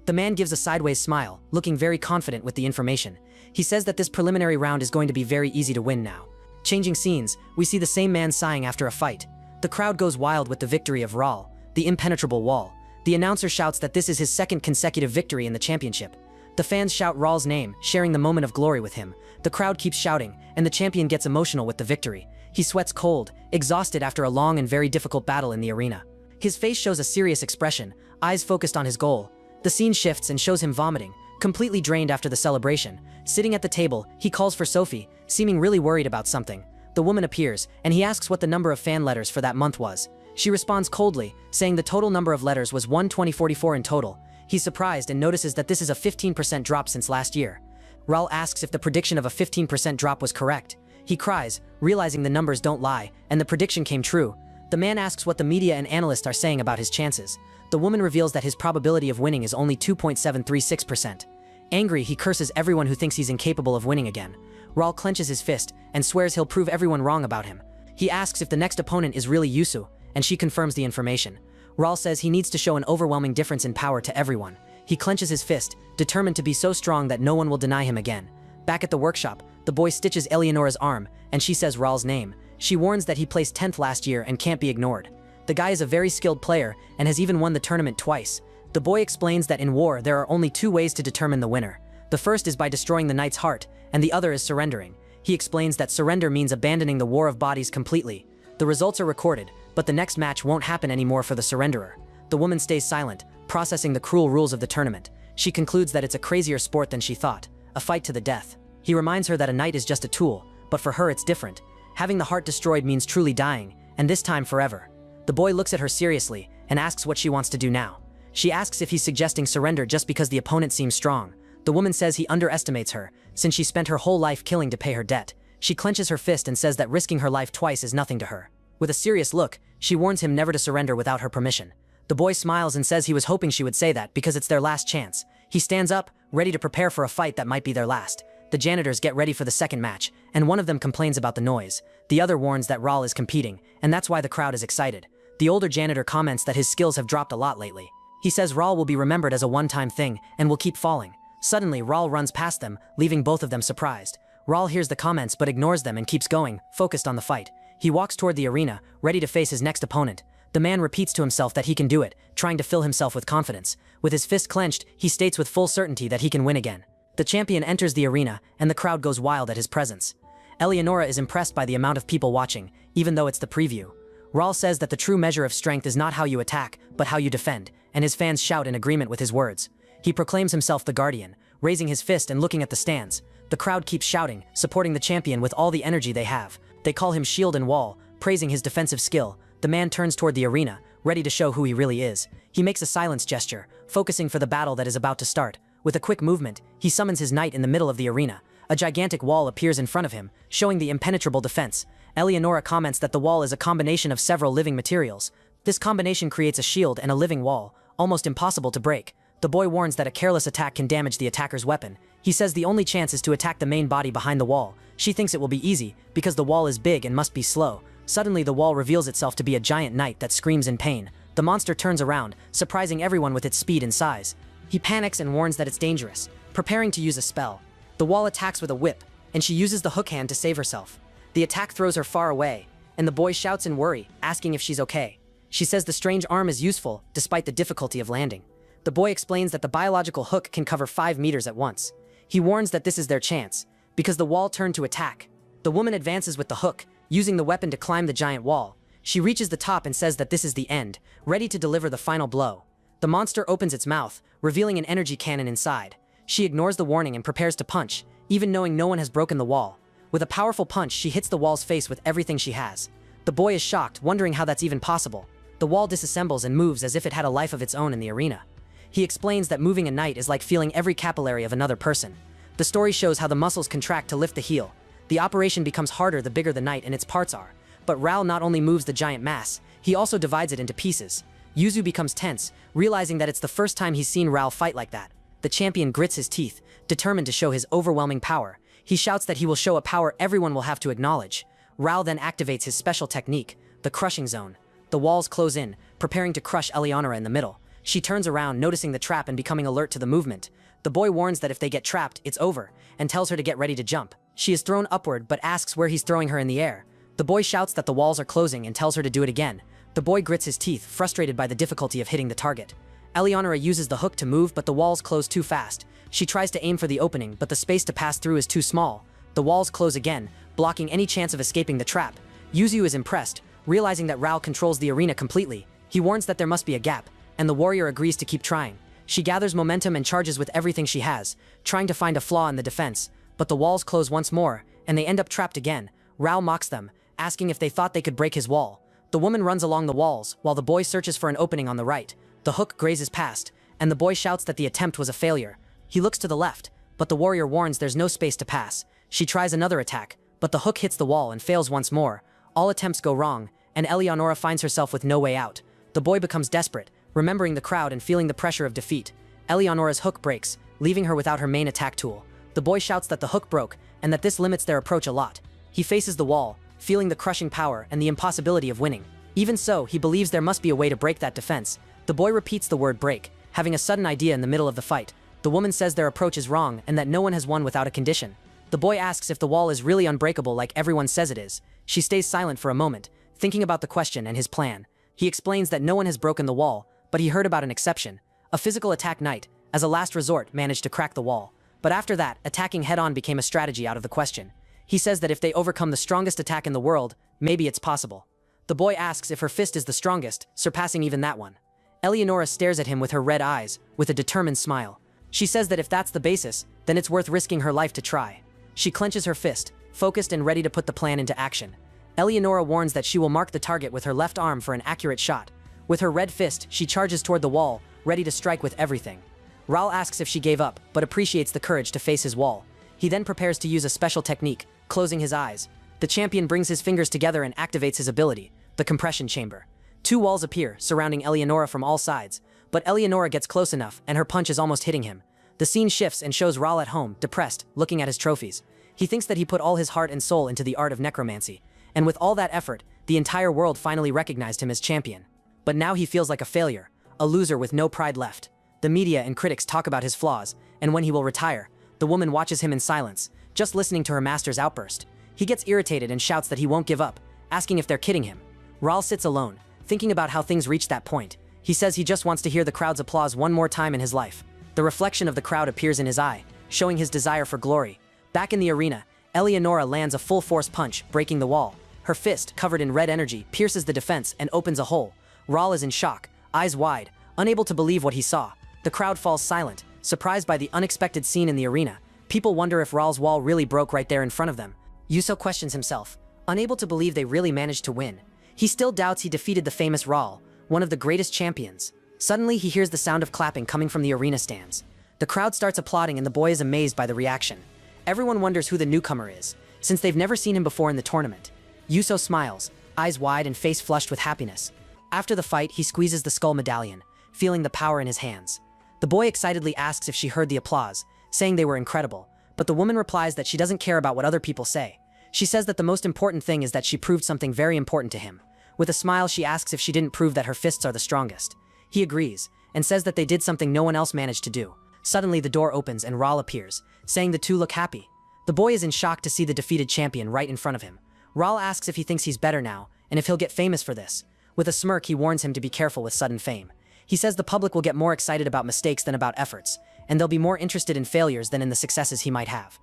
The man gives a sideways smile, looking very confident with the information. He says that this preliminary round is going to be very easy to win now. Changing scenes, we see the same man sighing after a fight. The crowd goes wild with the victory of Raul, the impenetrable wall. The announcer shouts that this is his second consecutive victory in the championship. The fans shout Raul's name, sharing the moment of glory with him. The crowd keeps shouting, and the champion gets emotional with the victory. He sweats cold, exhausted after a long and very difficult battle in the arena. His face shows a serious expression, eyes focused on his goal. The scene shifts and shows him vomiting, completely drained after the celebration. Sitting at the table, he calls for Sophie, seeming really worried about something. The woman appears, and he asks what the number of fan letters for that month was. She responds coldly, saying the total number of letters was 12044 in total. He's surprised and notices that this is a 15% drop since last year. Raul asks if the prediction of a 15% drop was correct. He cries, realizing the numbers don't lie, and the prediction came true. The man asks what the media and analysts are saying about his chances. The woman reveals that his probability of winning is only 2.736%. Angry, he curses everyone who thinks he's incapable of winning again. Raul clenches his fist and swears he'll prove everyone wrong about him. He asks if the next opponent is really Yusu, and she confirms the information. Raul says he needs to show an overwhelming difference in power to everyone. He clenches his fist, determined to be so strong that no one will deny him again. Back at the workshop, the boy stitches Eleonora's arm, and she says Raul's name. She warns that he placed 10th last year and can't be ignored. The guy is a very skilled player and has even won the tournament twice. The boy explains that in war there are only two ways to determine the winner. The first is by destroying the knight's heart, and the other is surrendering. He explains that surrender means abandoning the war of bodies completely. The results are recorded, but the next match won't happen anymore for the surrenderer. The woman stays silent, processing the cruel rules of the tournament. She concludes that it's a crazier sport than she thought, a fight to the death. He reminds her that a knight is just a tool, but for her it's different. Having the heart destroyed means truly dying, and this time forever. The boy looks at her seriously and asks what she wants to do now. She asks if he's suggesting surrender just because the opponent seems strong. The woman says he underestimates her, since she spent her whole life killing to pay her debt. She clenches her fist and says that risking her life twice is nothing to her. With a serious look, she warns him never to surrender without her permission. The boy smiles and says he was hoping she would say that because it's their last chance. He stands up, ready to prepare for a fight that might be their last. The janitors get ready for the second match, and one of them complains about the noise. The other warns that Raul is competing, and that's why the crowd is excited. The older janitor comments that his skills have dropped a lot lately. He says Raul will be remembered as a one-time thing and will keep falling. Suddenly, Raul runs past them, leaving both of them surprised. Raul hears the comments but ignores them and keeps going, focused on the fight. He walks toward the arena, ready to face his next opponent. The man repeats to himself that he can do it, trying to fill himself with confidence. With his fist clenched, he states with full certainty that he can win again. The champion enters the arena, and the crowd goes wild at his presence. Eleonora is impressed by the amount of people watching, even though it's the preview. Raul says that the true measure of strength is not how you attack, but how you defend, and his fans shout in agreement with his words. He proclaims himself the Guardian, raising his fist and looking at the stands. The crowd keeps shouting, supporting the champion with all the energy they have. They call him Shield and Wall, praising his defensive skill. The man turns toward the arena, ready to show who he really is. He makes a silence gesture, focusing for the battle that is about to start. With a quick movement, he summons his knight in the middle of the arena. A gigantic wall appears in front of him, showing the impenetrable defense. Eleonora comments that the wall is a combination of several living materials. This combination creates a shield and a living wall, almost impossible to break. The boy warns that a careless attack can damage the attacker's weapon. He says the only chance is to attack the main body behind the wall. She thinks it will be easy, because the wall is big and must be slow. Suddenly the wall reveals itself to be a giant knight that screams in pain. The monster turns around, surprising everyone with its speed and size. He panics and warns that it's dangerous, preparing to use a spell. The wall attacks with a whip, and she uses the hook hand to save herself. The attack throws her far away, and the boy shouts in worry, asking if she's okay. She says the strange arm is useful, despite the difficulty of landing. The boy explains that the biological hook can cover 5 meters at once. He warns that this is their chance, because the wall turned to attack. The woman advances with the hook, using the weapon to climb the giant wall. She reaches the top and says that this is the end, ready to deliver the final blow. The monster opens its mouth, revealing an energy cannon inside. She ignores the warning and prepares to punch, even knowing no one has broken the wall. With a powerful punch, she hits the wall's face with everything she has. The boy is shocked, wondering how that's even possible. The wall disassembles and moves as if it had a life of its own in the arena. He explains that moving a knight is like feeling every capillary of another person. The story shows how the muscles contract to lift the heel. The operation becomes harder the bigger the knight and its parts are. But Raul not only moves the giant mass, he also divides it into pieces. Yuzu becomes tense, realizing that it's the first time he's seen Raul fight like that. The champion grits his teeth, determined to show his overwhelming power. He shouts that he will show a power everyone will have to acknowledge. Raul then activates his special technique, the crushing zone. The walls close in, preparing to crush Eleonora in the middle. She turns around, noticing the trap and becoming alert to the movement. The boy warns that if they get trapped, it's over, and tells her to get ready to jump. She is thrown upward but asks where he's throwing her in the air. The boy shouts that the walls are closing and tells her to do it again. The boy grits his teeth, frustrated by the difficulty of hitting the target. Eleonora uses the hook to move, but the walls close too fast. She tries to aim for the opening, but the space to pass through is too small. The walls close again, blocking any chance of escaping the trap. Yuzu is impressed, realizing that Raul controls the arena completely. He warns that there must be a gap, and the warrior agrees to keep trying. She gathers momentum and charges with everything she has, trying to find a flaw in the defense. But the walls close once more, and they end up trapped again. Raul mocks them, asking if they thought they could break his wall. The woman runs along the walls, while the boy searches for an opening on the right. The hook grazes past, and the boy shouts that the attempt was a failure. He looks to the left, but the warrior warns there's no space to pass. She tries another attack, but the hook hits the wall and fails once more. All attempts go wrong, and Eleonora finds herself with no way out. The boy becomes desperate, remembering the crowd and feeling the pressure of defeat. Eleonora's hook breaks, leaving her without her main attack tool. The boy shouts that the hook broke, and that this limits their approach a lot. He faces the wall, feeling the crushing power and the impossibility of winning. Even so, he believes there must be a way to break that defense. The boy repeats the word break, having a sudden idea in the middle of the fight. The woman says their approach is wrong and that no one has won without a condition. The boy asks if the wall is really unbreakable like everyone says it is. She stays silent for a moment, thinking about the question and his plan. He explains that no one has broken the wall, but he heard about an exception. A physical attack knight, as a last resort, managed to crack the wall. But after that, attacking head-on became a strategy out of the question. He says that if they overcome the strongest attack in the world, maybe it's possible. The boy asks if her fist is the strongest, surpassing even that one. Eleonora stares at him with her red eyes, with a determined smile. She says that if that's the basis, then it's worth risking her life to try. She clenches her fist, focused and ready to put the plan into action. Eleonora warns that she will mark the target with her left arm for an accurate shot. With her red fist, she charges toward the wall, ready to strike with everything. Raul asks if she gave up, but appreciates the courage to face his wall. He then prepares to use a special technique, closing his eyes. The champion brings his fingers together and activates his ability, the compression chamber. 2 walls appear, surrounding Eleonora from all sides, but Eleonora gets close enough, and her punch is almost hitting him. The scene shifts and shows Raul at home, depressed, looking at his trophies. He thinks that he put all his heart and soul into the art of necromancy, and with all that effort, the entire world finally recognized him as champion. But now he feels like a failure, a loser with no pride left. The media and critics talk about his flaws, and when he will retire. The woman watches him in silence, just listening to her master's outburst. He gets irritated and shouts that he won't give up, asking if they're kidding him. Raul sits alone, thinking about how things reached that point. He says he just wants to hear the crowd's applause one more time in his life. The reflection of the crowd appears in his eye, showing his desire for glory. Back in the arena, Eleonora lands a full-force punch, breaking the wall. Her fist, covered in red energy, pierces the defense and opens a hole. Raul is in shock, eyes wide, unable to believe what he saw. The crowd falls silent, surprised by the unexpected scene in the arena. People wonder if Raul's wall really broke right there in front of them. Yuso questions himself, unable to believe they really managed to win. He still doubts he defeated the famous Raul, one of the greatest champions. Suddenly, he hears the sound of clapping coming from the arena stands. The crowd starts applauding and the boy is amazed by the reaction. Everyone wonders who the newcomer is, since they've never seen him before in the tournament. Yuso smiles, eyes wide and face flushed with happiness. After the fight, he squeezes the skull medallion, feeling the power in his hands. The boy excitedly asks if she heard the applause, saying they were incredible, but the woman replies that she doesn't care about what other people say. She says that the most important thing is that she proved something very important to him. With a smile, she asks if she didn't prove that her fists are the strongest. He agrees, and says that they did something no one else managed to do. Suddenly, the door opens and Raul appears, saying the two look happy. The boy is in shock to see the defeated champion right in front of him. Raul asks if he thinks he's better now, and if he'll get famous for this. With a smirk, he warns him to be careful with sudden fame. He says the public will get more excited about mistakes than about efforts, and they'll be more interested in failures than in the successes he might have.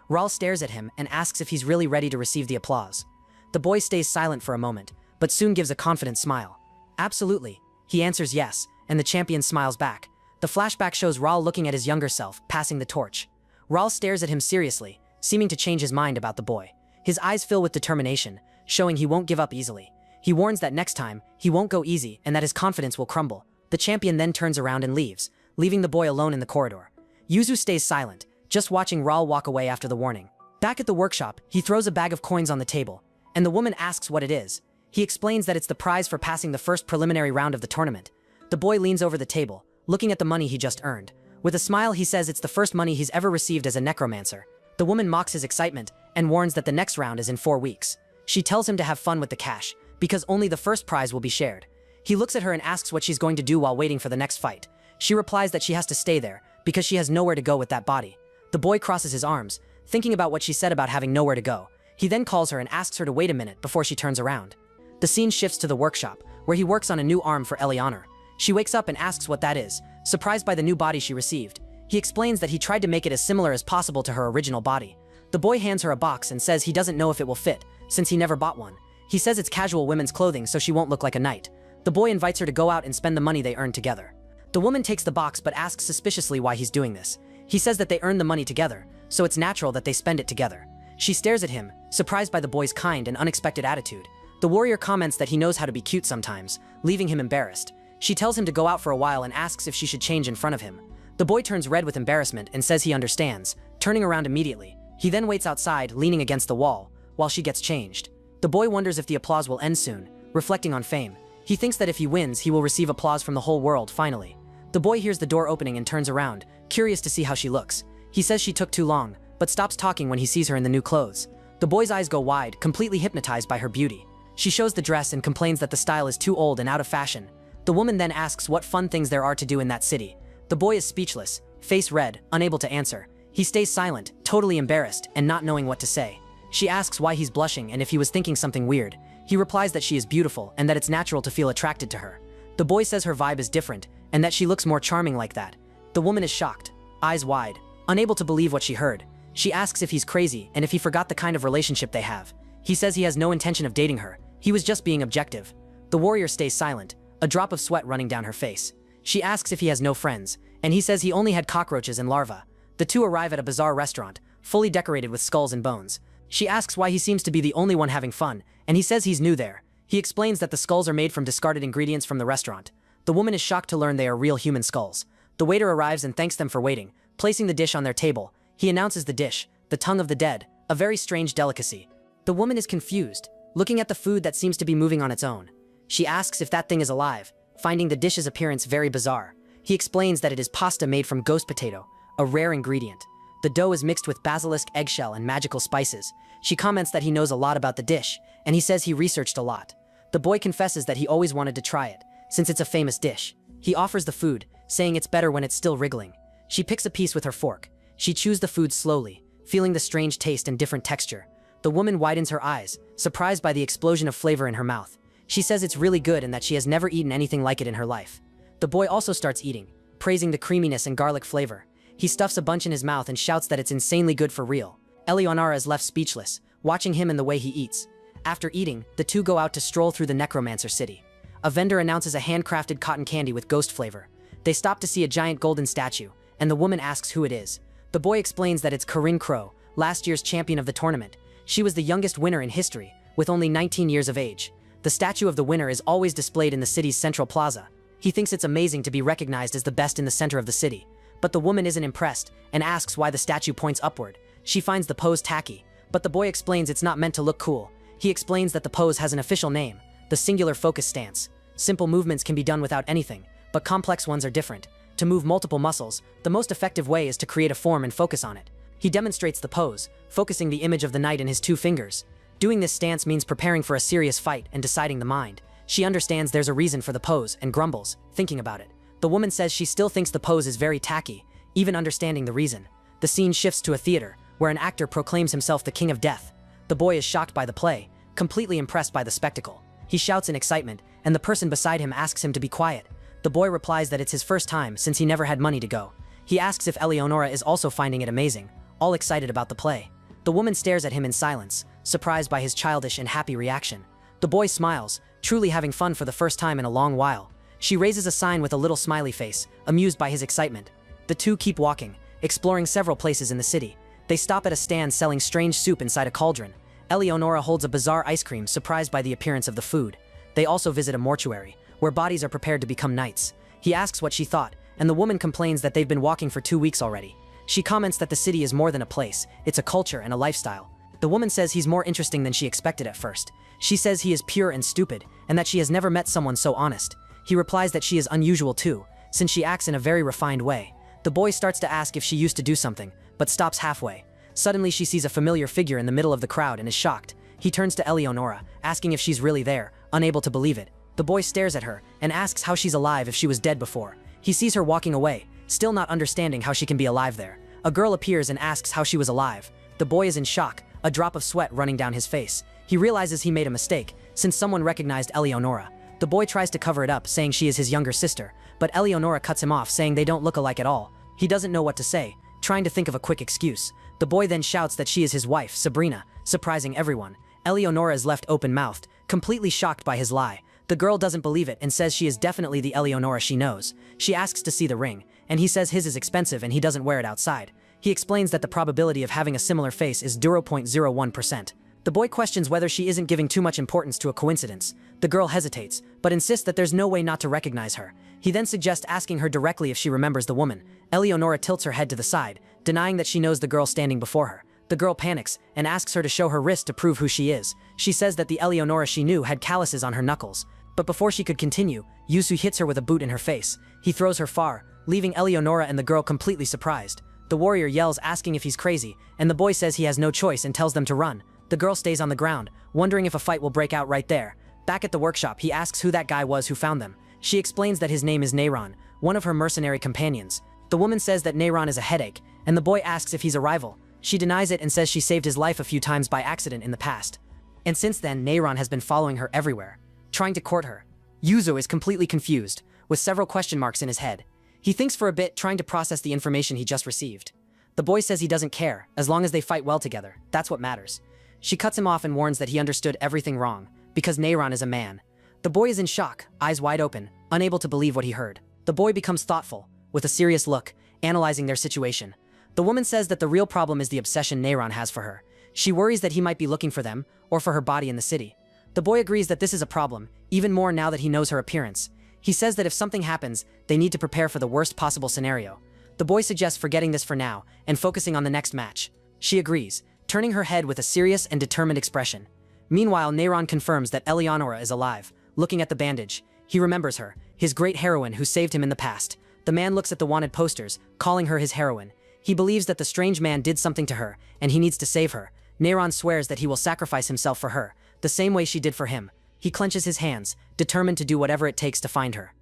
Raul stares at him and asks if he's really ready to receive the applause. The boy stays silent for a moment, but soon gives a confident smile. Absolutely. He answers yes, and the champion smiles back. The flashback shows Raul looking at his younger self, passing the torch. Raul stares at him seriously, seeming to change his mind about the boy. His eyes fill with determination, showing he won't give up easily. He warns that next time, he won't go easy and that his confidence will crumble. The champion then turns around and leaves, leaving the boy alone in the corridor. Yuzu stays silent, just watching Raul walk away after the warning. Back at the workshop, he throws a bag of coins on the table, and the woman asks what it is. He explains that it's the prize for passing the first preliminary round of the tournament. The boy leans over the table, looking at the money he just earned. With a smile, he says it's the first money he's ever received as a necromancer. The woman mocks his excitement and warns that the next round is in 4 weeks. She tells him to have fun with the cash, because only the first prize will be shared. He looks at her and asks what she's going to do while waiting for the next fight. She replies that she has to stay there, because she has nowhere to go with that body. The boy crosses his arms, thinking about what she said about having nowhere to go. He then calls her and asks her to wait a minute before she turns around. The scene shifts to the workshop, where he works on a new arm for Eleanor. She wakes up and asks what that is, surprised by the new body she received. He explains that he tried to make it as similar as possible to her original body. The boy hands her a box and says he doesn't know if it will fit, since he never bought one. He says it's casual women's clothing so she won't look like a knight. The boy invites her to go out and spend the money they earned together. The woman takes the box but asks suspiciously why he's doing this. He says that they earned the money together, so it's natural that they spend it together. She stares at him, surprised by the boy's kind and unexpected attitude. The warrior comments that he knows how to be cute sometimes, leaving him embarrassed. She tells him to go out for a while and asks if she should change in front of him. The boy turns red with embarrassment and says he understands, turning around immediately. He then waits outside, leaning against the wall, while she gets changed. The boy wonders if the applause will end soon, reflecting on fame. He thinks that if he wins, he will receive applause from the whole world, finally. The boy hears the door opening and turns around, curious to see how she looks. He says she took too long, but stops talking when he sees her in the new clothes. The boy's eyes go wide, completely hypnotized by her beauty. She shows the dress and complains that the style is too old and out of fashion. The woman then asks what fun things there are to do in that city. The boy is speechless, face red, unable to answer. He stays silent, totally embarrassed, and not knowing what to say. She asks why he's blushing and if he was thinking something weird. He replies that she is beautiful and that it's natural to feel attracted to her. The boy says her vibe is different and that she looks more charming like that. The woman is shocked, eyes wide, unable to believe what she heard. She asks if he's crazy and if he forgot the kind of relationship they have. He says he has no intention of dating her. He was just being objective. The warrior stays silent, a drop of sweat running down her face. She asks if he has no friends, and he says he only had cockroaches and larvae. The two arrive at a bizarre restaurant, fully decorated with skulls and bones. She asks why he seems to be the only one having fun, and he says he's new there. He explains that the skulls are made from discarded ingredients from the restaurant. The woman is shocked to learn they are real human skulls. The waiter arrives and thanks them for waiting, placing the dish on their table. He announces the dish, the tongue of the dead, a very strange delicacy. The woman is confused, looking at the food that seems to be moving on its own. She asks if that thing is alive, finding the dish's appearance very bizarre. He explains that it is pasta made from ghost potato, a rare ingredient. The dough is mixed with basilisk, eggshell, and magical spices. She comments that he knows a lot about the dish, and he says he researched a lot. The boy confesses that he always wanted to try it, since it's a famous dish. He offers the food, saying it's better when it's still wriggling. She picks a piece with her fork. She chews the food slowly, feeling the strange taste and different texture. The woman widens her eyes, surprised by the explosion of flavor in her mouth. She says it's really good and that she has never eaten anything like it in her life. The boy also starts eating, praising the creaminess and garlic flavor. He stuffs a bunch in his mouth and shouts that it's insanely good for real. Eleonora is left speechless, watching him and the way he eats. After eating, the two go out to stroll through the necromancer city. A vendor announces a handcrafted cotton candy with ghost flavor. They stop to see a giant golden statue, and the woman asks who it is. The boy explains that it's Corinne Crow, last year's champion of the tournament. She was the youngest winner in history, with only 19 years of age. The statue of the winner is always displayed in the city's central plaza. He thinks it's amazing to be recognized as the best in the center of the city. But the woman isn't impressed, and asks why the statue points upward. She finds the pose tacky, but the boy explains it's not meant to look cool. He explains that the pose has an official name, the singular focus stance. Simple movements can be done without anything, but complex ones are different. To move multiple muscles, the most effective way is to create a form and focus on it. He demonstrates the pose, focusing the image of the knight in his 2 fingers. Doing this stance means preparing for a serious fight and deciding the mind. She understands there's a reason for the pose and grumbles, thinking about it. The woman says she still thinks the pose is very tacky, even understanding the reason. The scene shifts to a theater, where an actor proclaims himself the king of death. The boy is shocked by the play, completely impressed by the spectacle. He shouts in excitement, and the person beside him asks him to be quiet. The boy replies that it's his first time since he never had money to go. He asks if Eleonora is also finding it amazing, all excited about the play. The woman stares at him in silence, surprised by his childish and happy reaction. The boy smiles, truly having fun for the first time in a long while. She raises a sign with a little smiley face, amused by his excitement. The two keep walking, exploring several places in the city. They stop at a stand selling strange soup inside a cauldron. Eleonora holds a bizarre ice cream, surprised by the appearance of the food. They also visit a mortuary, where bodies are prepared to become knights. He asks what she thought, and the woman complains that they've been walking for 2 weeks already. She comments that the city is more than a place, it's a culture and a lifestyle. The woman says he's more interesting than she expected at first. She says he is pure and stupid, and that she has never met someone so honest. He replies that she is unusual too, since she acts in a very refined way. The boy starts to ask if she used to do something, but stops halfway. Suddenly she sees a familiar figure in the middle of the crowd and is shocked. He turns to Eleonora, asking if she's really there, unable to believe it. The boy stares at her, and asks how she's alive if she was dead before. He sees her walking away, still not understanding how she can be alive there. A girl appears and asks how she was alive. The boy is in shock, a drop of sweat running down his face. He realizes he made a mistake, since someone recognized Eleonora. The boy tries to cover it up, saying she is his younger sister, but Eleonora cuts him off, saying they don't look alike at all. He doesn't know what to say, trying to think of a quick excuse. The boy then shouts that she is his wife, Sabrina, surprising everyone. Eleonora is left open-mouthed, completely shocked by his lie. The girl doesn't believe it and says she is definitely the Eleonora she knows. She asks to see the ring, and he says his is expensive and he doesn't wear it outside. He explains that the probability of having a similar face is 0.01%. The boy questions whether she isn't giving too much importance to a coincidence. The girl hesitates, but insists that there's no way not to recognize her. He then suggests asking her directly if she remembers the woman. Eleonora tilts her head to the side, denying that she knows the girl standing before her. The girl panics and asks her to show her wrist to prove who she is. She says that the Eleonora she knew had calluses on her knuckles. But before she could continue, Yusu hits her with a boot in her face. He throws her far, leaving Eleonora and the girl completely surprised. The warrior yells, asking if he's crazy, and the boy says he has no choice and tells them to run. The girl stays on the ground, wondering if a fight will break out right there. Back at the workshop, he asks who that guy was who found them. She explains that his name is Neyron, one of her mercenary companions. The woman says that Neyron is a headache, and the boy asks if he's a rival. She denies it and says she saved his life a few times by accident in the past. And since then, Neyron has been following her everywhere, trying to court her. Yuzo is completely confused, with several question marks in his head. He thinks for a bit, trying to process the information he just received. The boy says he doesn't care, as long as they fight well together, that's what matters. She cuts him off and warns that he understood everything wrong, because Neyron is a man. The boy is in shock, eyes wide open, unable to believe what he heard. The boy becomes thoughtful, with a serious look, analyzing their situation. The woman says that the real problem is the obsession Neyron has for her. She worries that he might be looking for them, or for her body in the city. The boy agrees that this is a problem, even more now that he knows her appearance. He says that if something happens, they need to prepare for the worst possible scenario. The boy suggests forgetting this for now, and focusing on the next match. She agrees, turning her head with a serious and determined expression. Meanwhile, Neyron confirms that Eleonora is alive. Looking at the bandage, he remembers her, his great heroine who saved him in the past. The man looks at the wanted posters, calling her his heroine. He believes that the strange man did something to her, and he needs to save her. Neyron swears that he will sacrifice himself for her, the same way she did for him. He clenches his hands, determined to do whatever it takes to find her.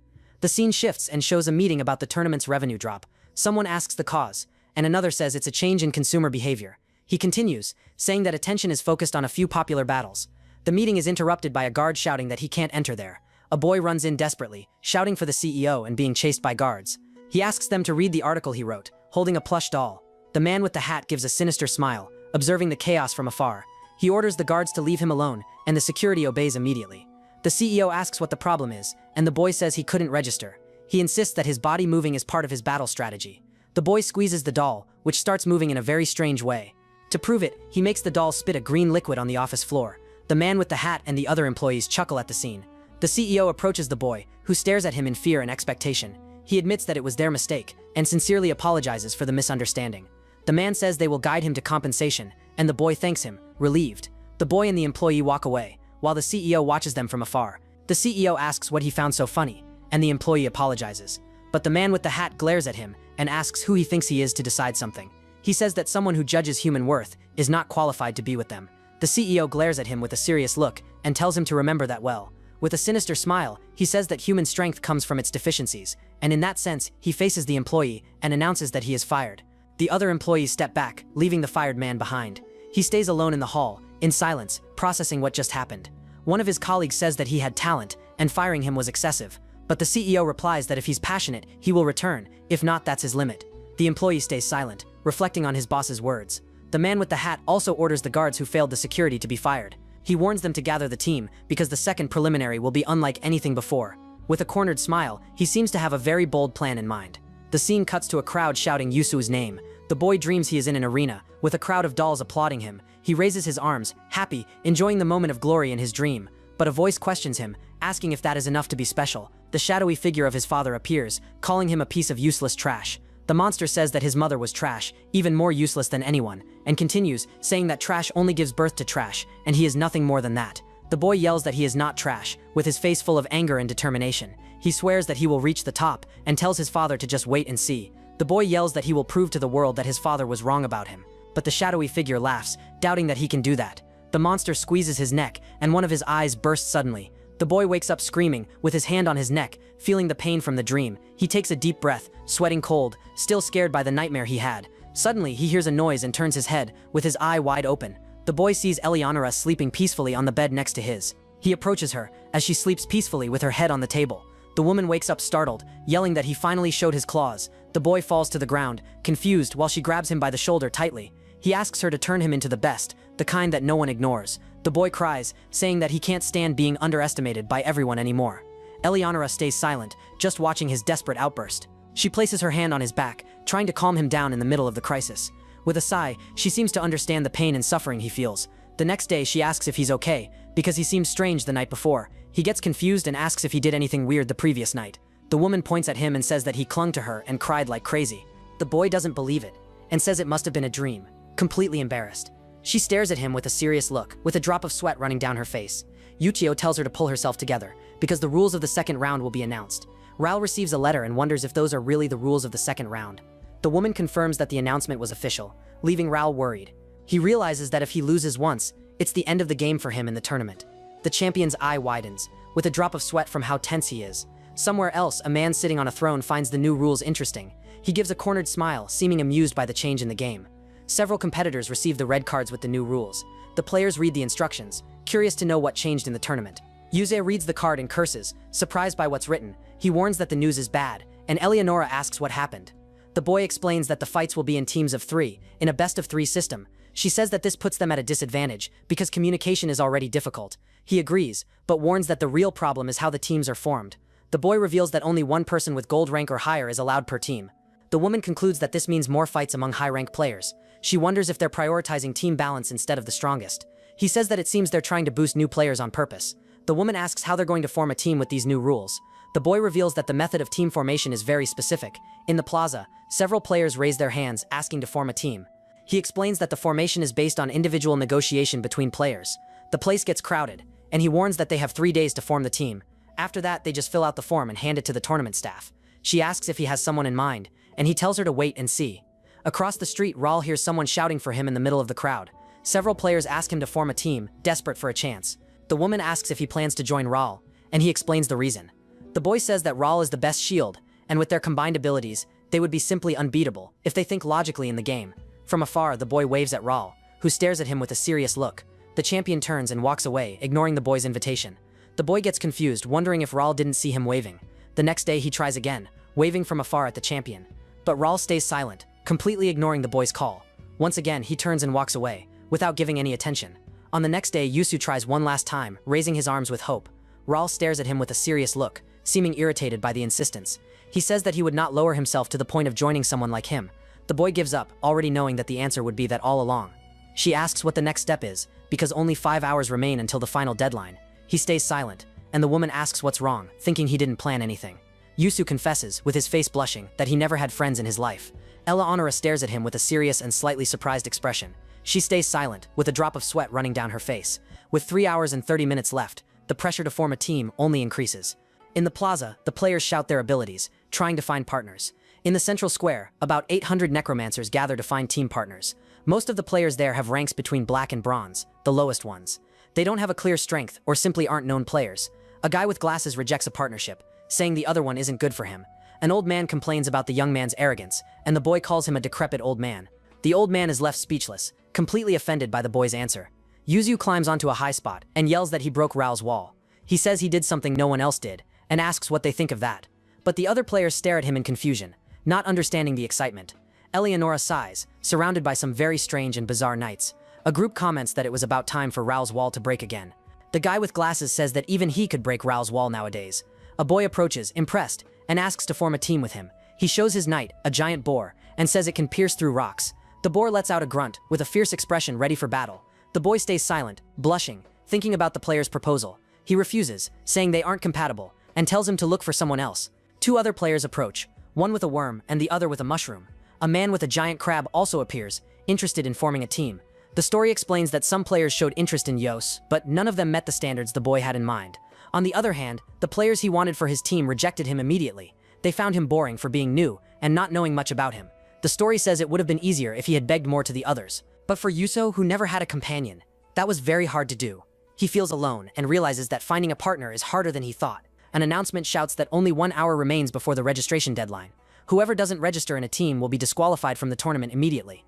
The scene shifts and shows a meeting about the tournament's revenue drop. Someone asks the cause, and another says it's a change in consumer behavior. He continues, saying that attention is focused on a few popular battles. The meeting is interrupted by a guard shouting that he can't enter there. A boy runs in desperately, shouting for the CEO and being chased by guards. He asks them to read the article he wrote, holding a plush doll. The man with the hat gives a sinister smile, observing the chaos from afar. He orders the guards to leave him alone, and the security obeys immediately. The CEO asks what the problem is, and the boy says he couldn't register. He insists that his body moving is part of his battle strategy. The boy squeezes the doll, which starts moving in a very strange way. To prove it, he makes the doll spit a green liquid on the office floor. The man with the hat and the other employees chuckle at the scene. The CEO approaches the boy, who stares at him in fear and expectation. He admits that it was their mistake, and sincerely apologizes for the misunderstanding. The man says they will guide him to compensation, and the boy thanks him, relieved. The boy and the employee walk away, while the CEO watches them from afar. The CEO asks what he found so funny, and the employee apologizes. But the man with the hat glares at him and asks who he thinks he is to decide something. He says that someone who judges human worth is not qualified to be with them. The CEO glares at him with a serious look and tells him to remember that well. With a sinister smile, he says that human strength comes from its deficiencies, and in that sense, he faces the employee and announces that he is fired. The other employees step back, leaving the fired man behind. He stays alone in the hall, in silence, processing what just happened. One of his colleagues says that he had talent, and firing him was excessive. But the CEO replies that if he's passionate, he will return, if not, that's his limit. The employee stays silent, reflecting on his boss's words. The man with the hat also orders the guards who failed the security to be fired. He warns them to gather the team, because the second preliminary will be unlike anything before. With a cornered smile, he seems to have a very bold plan in mind. The scene cuts to a crowd shouting Yusu's name. The boy dreams he is in an arena, with a crowd of dolls applauding him. He raises his arms, happy, enjoying the moment of glory in his dream. But a voice questions him, asking if that is enough to be special. The shadowy figure of his father appears, calling him a piece of useless trash. The monster says that his mother was trash, even more useless than anyone, and continues, saying that trash only gives birth to trash, and he is nothing more than that. The boy yells that he is not trash, with his face full of anger and determination. He swears that he will reach the top, and tells his father to just wait and see. The boy yells that he will prove to the world that his father was wrong about him. But the shadowy figure laughs, doubting that he can do that. The monster squeezes his neck, and one of his eyes bursts suddenly. The boy wakes up screaming, with his hand on his neck, feeling the pain from the dream. He takes a deep breath, sweating cold, still scared by the nightmare he had. Suddenly, he hears a noise and turns his head, with his eye wide open. The boy sees Eleonora sleeping peacefully on the bed next to his. He approaches her, as she sleeps peacefully with her head on the table. The woman wakes up startled, yelling that he finally showed his claws. The boy falls to the ground, confused, while she grabs him by the shoulder tightly. He asks her to turn him into the best, the kind that no one ignores. The boy cries, saying that he can't stand being underestimated by everyone anymore. Eleonora stays silent, just watching his desperate outburst. She places her hand on his back, trying to calm him down in the middle of the crisis. With a sigh, she seems to understand the pain and suffering he feels. The next day, she asks if he's okay, because he seemed strange the night before. He gets confused and asks if he did anything weird the previous night. The woman points at him and says that he clung to her and cried like crazy. The boy doesn't believe it, and says it must have been a dream, completely embarrassed. She stares at him with a serious look, with a drop of sweat running down her face. Yuchio tells her to pull herself together, because the rules of the second round will be announced. Raul receives a letter and wonders if those are really the rules of the second round. The woman confirms that the announcement was official, leaving Raul worried. He realizes that if he loses once, it's the end of the game for him in the tournament. The champion's eye widens, with a drop of sweat from how tense he is. Somewhere else, a man sitting on a throne finds the new rules interesting. He gives a cornered smile, seeming amused by the change in the game. Several competitors receive the red cards with the new rules. The players read the instructions, curious to know what changed in the tournament. Yuze reads the card and curses, surprised by what's written. He warns that the news is bad, and Eleonora asks what happened. The boy explains that the fights will be in teams of 3, in a best-of-3 system. She says that this puts them at a disadvantage, because communication is already difficult. He agrees, but warns that the real problem is how the teams are formed. The boy reveals that only one person with gold rank or higher is allowed per team. The woman concludes that this means more fights among high-rank players. She wonders if they're prioritizing team balance instead of the strongest. He says that it seems they're trying to boost new players on purpose. The woman asks how they're going to form a team with these new rules. The boy reveals that the method of team formation is very specific. In the plaza, several players raise their hands, asking to form a team. He explains that the formation is based on individual negotiation between players. The place gets crowded, and he warns that they have 3 days to form the team. After that, they just fill out the form and hand it to the tournament staff. She asks if he has someone in mind, and he tells her to wait and see. Across the street, Raul hears someone shouting for him in the middle of the crowd. Several players ask him to form a team, desperate for a chance. The woman asks if he plans to join Raul, and he explains the reason. The boy says that Raul is the best shield, and with their combined abilities, they would be simply unbeatable if they think logically in the game. From afar, the boy waves at Raul, who stares at him with a serious look. The champion turns and walks away, ignoring the boy's invitation. The boy gets confused, wondering if Raul didn't see him waving. The next day, he tries again, waving from afar at the champion. But Raul stays silent, completely ignoring the boy's call. Once again, he turns and walks away, without giving any attention. On the next day, Yusu tries one last time, raising his arms with hope. Raul stares at him with a serious look, seeming irritated by the insistence. He says that he would not lower himself to the point of joining someone like him. The boy gives up, already knowing that the answer would be that all along. She asks what the next step is, because only 5 hours remain until the final deadline. He stays silent, and the woman asks what's wrong, thinking he didn't plan anything. Yusu confesses, with his face blushing, that he never had friends in his life. Eleonora stares at him with a serious and slightly surprised expression. She stays silent, with a drop of sweat running down her face. With 3 hours and 30 minutes left, the pressure to form a team only increases. In the plaza, the players shout their abilities, trying to find partners. In the central square, about 800 necromancers gather to find team partners. Most of the players there have ranks between black and bronze, the lowest ones. They don't have a clear strength, or simply aren't known players. A guy with glasses rejects a partnership, saying the other one isn't good for him. An old man complains about the young man's arrogance, and the boy calls him a decrepit old man. The old man is left speechless, completely offended by the boy's answer. Yuzu climbs onto a high spot and yells that he broke Rao's wall. He says he did something no one else did, and asks what they think of that. But the other players stare at him in confusion, not understanding the excitement. Eleonora sighs, surrounded by some very strange and bizarre knights. A group comments that it was about time for Rao's wall to break again. The guy with glasses says that even he could break Rao's wall nowadays. A boy approaches, impressed, and asks to form a team with him. He shows his knight, a giant boar, and says it can pierce through rocks. The boar lets out a grunt, with a fierce expression ready for battle. The boy stays silent, blushing, thinking about the player's proposal. He refuses, saying they aren't compatible, and tells him to look for someone else. 2 other players approach, one with a worm and the other with a mushroom. A man with a giant crab also appears, interested in forming a team. The story explains that some players showed interest in Yos, but none of them met the standards the boy had in mind. On the other hand, the players he wanted for his team rejected him immediately. They found him boring for being new and not knowing much about him. The story says it would have been easier if he had begged more to the others. But for Yuso, who never had a companion, that was very hard to do. He feels alone and realizes that finding a partner is harder than he thought. An announcement shouts that only 1 hour remains before the registration deadline. Whoever doesn't register in a team will be disqualified from the tournament immediately.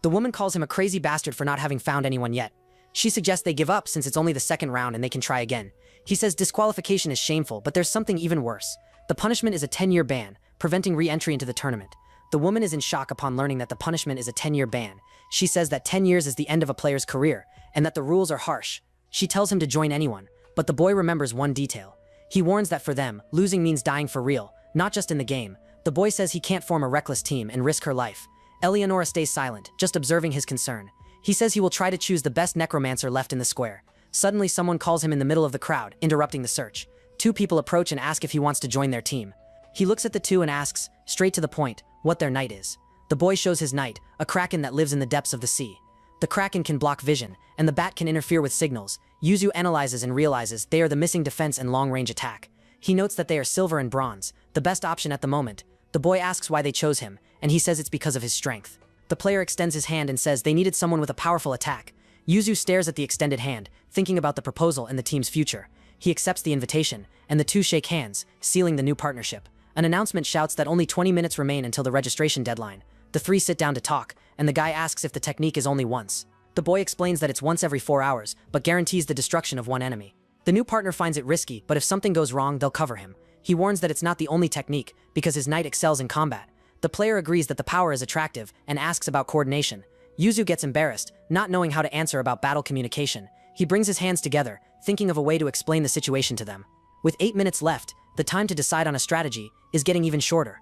The woman calls him a crazy bastard for not having found anyone yet. She suggests they give up since it's only the second round and they can try again. He says disqualification is shameful, but there's something even worse. The punishment is a 10-year ban, preventing re-entry into the tournament. The woman is in shock upon learning that the punishment is a 10-year ban. She says that 10 years is the end of a player's career, and that the rules are harsh. She tells him to join anyone, but the boy remembers one detail. He warns that for them, losing means dying for real, not just in the game. The boy says he can't form a reckless team and risk her life. Eleonora stays silent, just observing his concern. He says he will try to choose the best necromancer left in the square. Suddenly, someone calls him in the middle of the crowd, interrupting the search. 2 people approach and ask if he wants to join their team. He looks at the 2 and asks, straight to the point, what their knight is. The boy shows his knight, a kraken that lives in the depths of the sea. The kraken can block vision, and the bat can interfere with signals. Yuzu analyzes and realizes they are the missing defense and long-range attack. He notes that they are silver and bronze, the best option at the moment. The boy asks why they chose him, and he says it's because of his strength. The player extends his hand and says they needed someone with a powerful attack. Yuzu stares at the extended hand, thinking about the proposal and the team's future. He accepts the invitation, and the 2 shake hands, sealing the new partnership. An announcement shouts that only 20 minutes remain until the registration deadline. The 3 sit down to talk, and the guy asks if the technique is only once. The boy explains that it's once every 4 hours, but guarantees the destruction of one enemy. The new partner finds it risky, but if something goes wrong, they'll cover him. He warns that it's not the only technique, because his knight excels in combat. The player agrees that the power is attractive, and asks about coordination. Yuzu gets embarrassed, not knowing how to answer about battle communication. He brings his hands together, thinking of a way to explain the situation to them. With 8 minutes left, the time to decide on a strategy is getting even shorter.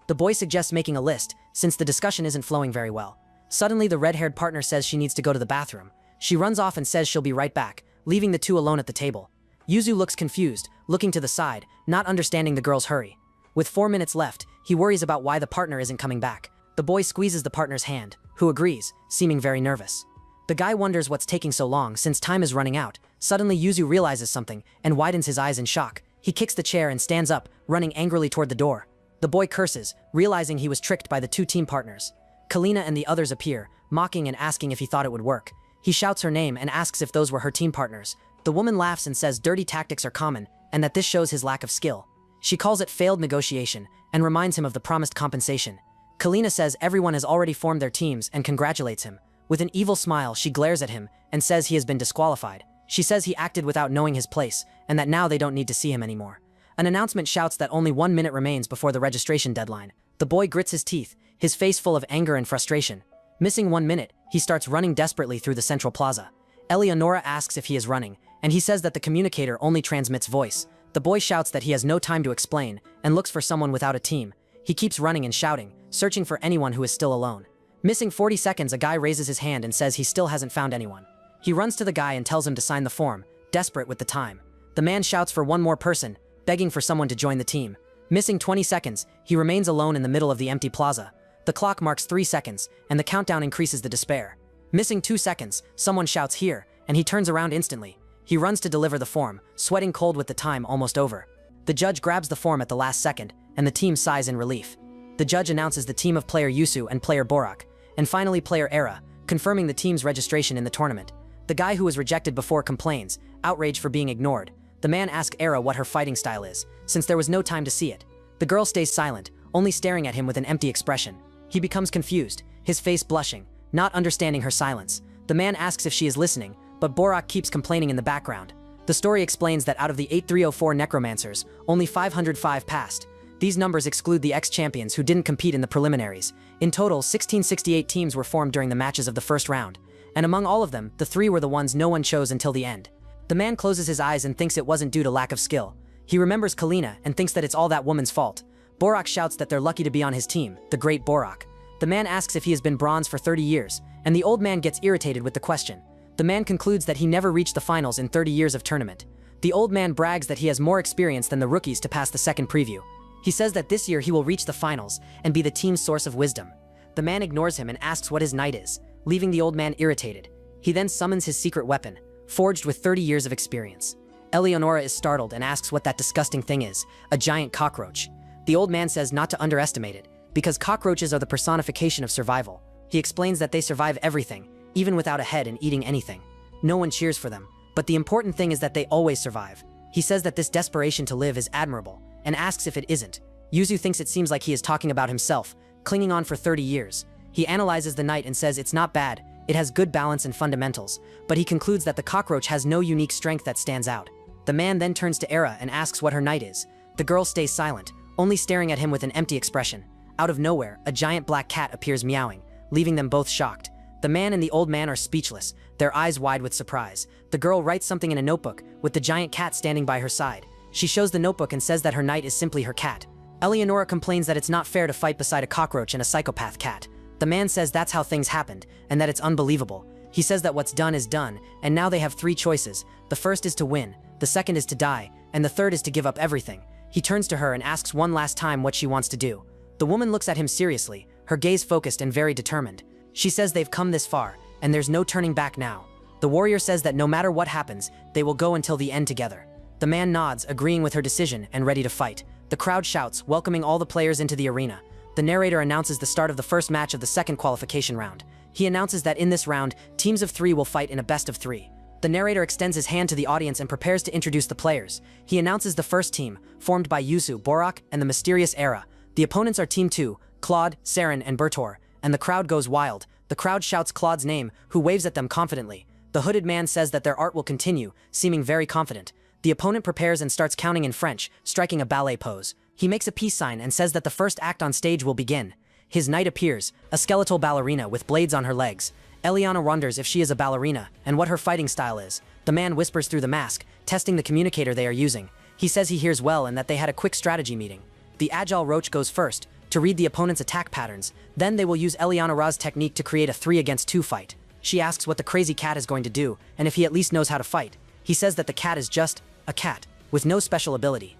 The boy suggests making a list, since the discussion isn't flowing very well. Suddenly, the red-haired partner says she needs to go to the bathroom. She runs off and says she'll be right back, leaving the 2 alone at the table. Yuzu looks confused, looking to the side, not understanding the girl's hurry. With 4 minutes left, he worries about why the partner isn't coming back. The boy squeezes the partner's hand, who agrees, seeming very nervous. The guy wonders what's taking so long since time is running out. Suddenly, Yuzu realizes something and widens his eyes in shock. He kicks the chair and stands up, running angrily toward the door. The boy curses, realizing he was tricked by the 2 team partners. Kalina and the others appear, mocking and asking if he thought it would work. He shouts her name and asks if those were her team partners. The woman laughs and says dirty tactics are common, and that this shows his lack of skill. She calls it failed negotiation, and reminds him of the promised compensation. Kalina says everyone has already formed their teams and congratulates him. With an evil smile, she glares at him and says he has been disqualified. She says he acted without knowing his place, and that now they don't need to see him anymore. An announcement shouts that only 1 minute remains before the registration deadline. The boy grits his teeth, his face full of anger and frustration. Missing 1 minute, he starts running desperately through the central plaza. Eleonora asks if he is running, and he says that the communicator only transmits voice. The boy shouts that he has no time to explain, and looks for someone without a team. He keeps running and shouting, searching for anyone who is still alone. Missing 40 seconds, a guy raises his hand and says he still hasn't found anyone. He runs to the guy and tells him to sign the form, desperate with the time. The man shouts for one more person, begging for someone to join the team. Missing 20 seconds, he remains alone in the middle of the empty plaza. The clock marks 3 seconds, and the countdown increases the despair. Missing 2 seconds, someone shouts here, and he turns around instantly. He runs to deliver the form, sweating cold with the time almost over. The judge grabs the form at the last second, and the team sighs in relief. The judge announces the team of player Yusu and player Borak, and finally player Era, confirming the team's registration in the tournament. The guy who was rejected before complains, outraged for being ignored. The man asks Era what her fighting style is, since there was no time to see it. The girl stays silent, only staring at him with an empty expression. He becomes confused, his face blushing, not understanding her silence. The man asks if she is listening, but Borak keeps complaining in the background. The story explains that out of the 8304 necromancers, only 505 passed. These numbers exclude the ex-champions who didn't compete in the preliminaries. In total, 1668 teams were formed during the matches of the first round, and among all of them, the 3 were the ones no one chose until the end. The man closes his eyes and thinks it wasn't due to lack of skill. He remembers Kalina and thinks that it's all that woman's fault. Borak shouts that they're lucky to be on his team, the great Borak. The man asks if he has been bronze for 30 years, and the old man gets irritated with the question. The man concludes that he never reached the finals in 30 years of tournament. The old man brags that he has more experience than the rookies to pass the second preview. He says that this year he will reach the finals and be the team's source of wisdom. The man ignores him and asks what his knight is, leaving the old man irritated. He then summons his secret weapon, forged with 30 years of experience. Eleonora is startled and asks what that disgusting thing is, a giant cockroach. The old man says not to underestimate it, because cockroaches are the personification of survival. He explains that they survive everything, even without a head and eating anything. No one cheers for them, but the important thing is that they always survive. He says that this desperation to live is admirable, and asks if it isn't. Yuzu thinks it seems like he is talking about himself, clinging on for 30 years. He analyzes the knight and says it's not bad, it has good balance and fundamentals, but he concludes that the cockroach has no unique strength that stands out. The man then turns to Era and asks what her knight is. The girl stays silent, only staring at him with an empty expression. Out of nowhere, a giant black cat appears meowing, leaving them both shocked. The man and the old man are speechless, their eyes wide with surprise. The girl writes something in a notebook, with the giant cat standing by her side. She shows the notebook and says that her knight is simply her cat. Eleonora complains that it's not fair to fight beside a cockroach and a psychopath cat. The man says that's how things happened, and that it's unbelievable. He says that what's done is done, and now they have 3 choices. The first is to win, the second is to die, and the third is to give up everything. He turns to her and asks one last time what she wants to do. The woman looks at him seriously, her gaze focused and very determined. She says they've come this far, and there's no turning back now. The warrior says that no matter what happens, they will go until the end together. The man nods, agreeing with her decision and ready to fight. The crowd shouts, welcoming all the players into the arena. The narrator announces the start of the first match of the second qualification round. He announces that in this round, teams of 3 will fight in a best of 3. The narrator extends his hand to the audience and prepares to introduce the players. He announces the first team, formed by Yusu, Borak, and the mysterious Era. The opponents are Team 2, Claude, Saren, and Bertor, and the crowd goes wild. The crowd shouts Claude's name, who waves at them confidently. The hooded man says that their art will continue, seeming very confident. The opponent prepares and starts counting in French, striking a ballet pose. He makes a peace sign and says that the first act on stage will begin. His knight appears, a skeletal ballerina with blades on her legs. Eliana wonders if she is a ballerina and what her fighting style is. The man whispers through the mask, testing the communicator they are using. He says he hears well and that they had a quick strategy meeting. The agile roach goes first, to read the opponent's attack patterns. Then they will use Eliana Ra's technique to create a 3 against 2 fight. She asks what the crazy cat is going to do, and if he at least knows how to fight. He says that the cat is just a cat, with no special ability.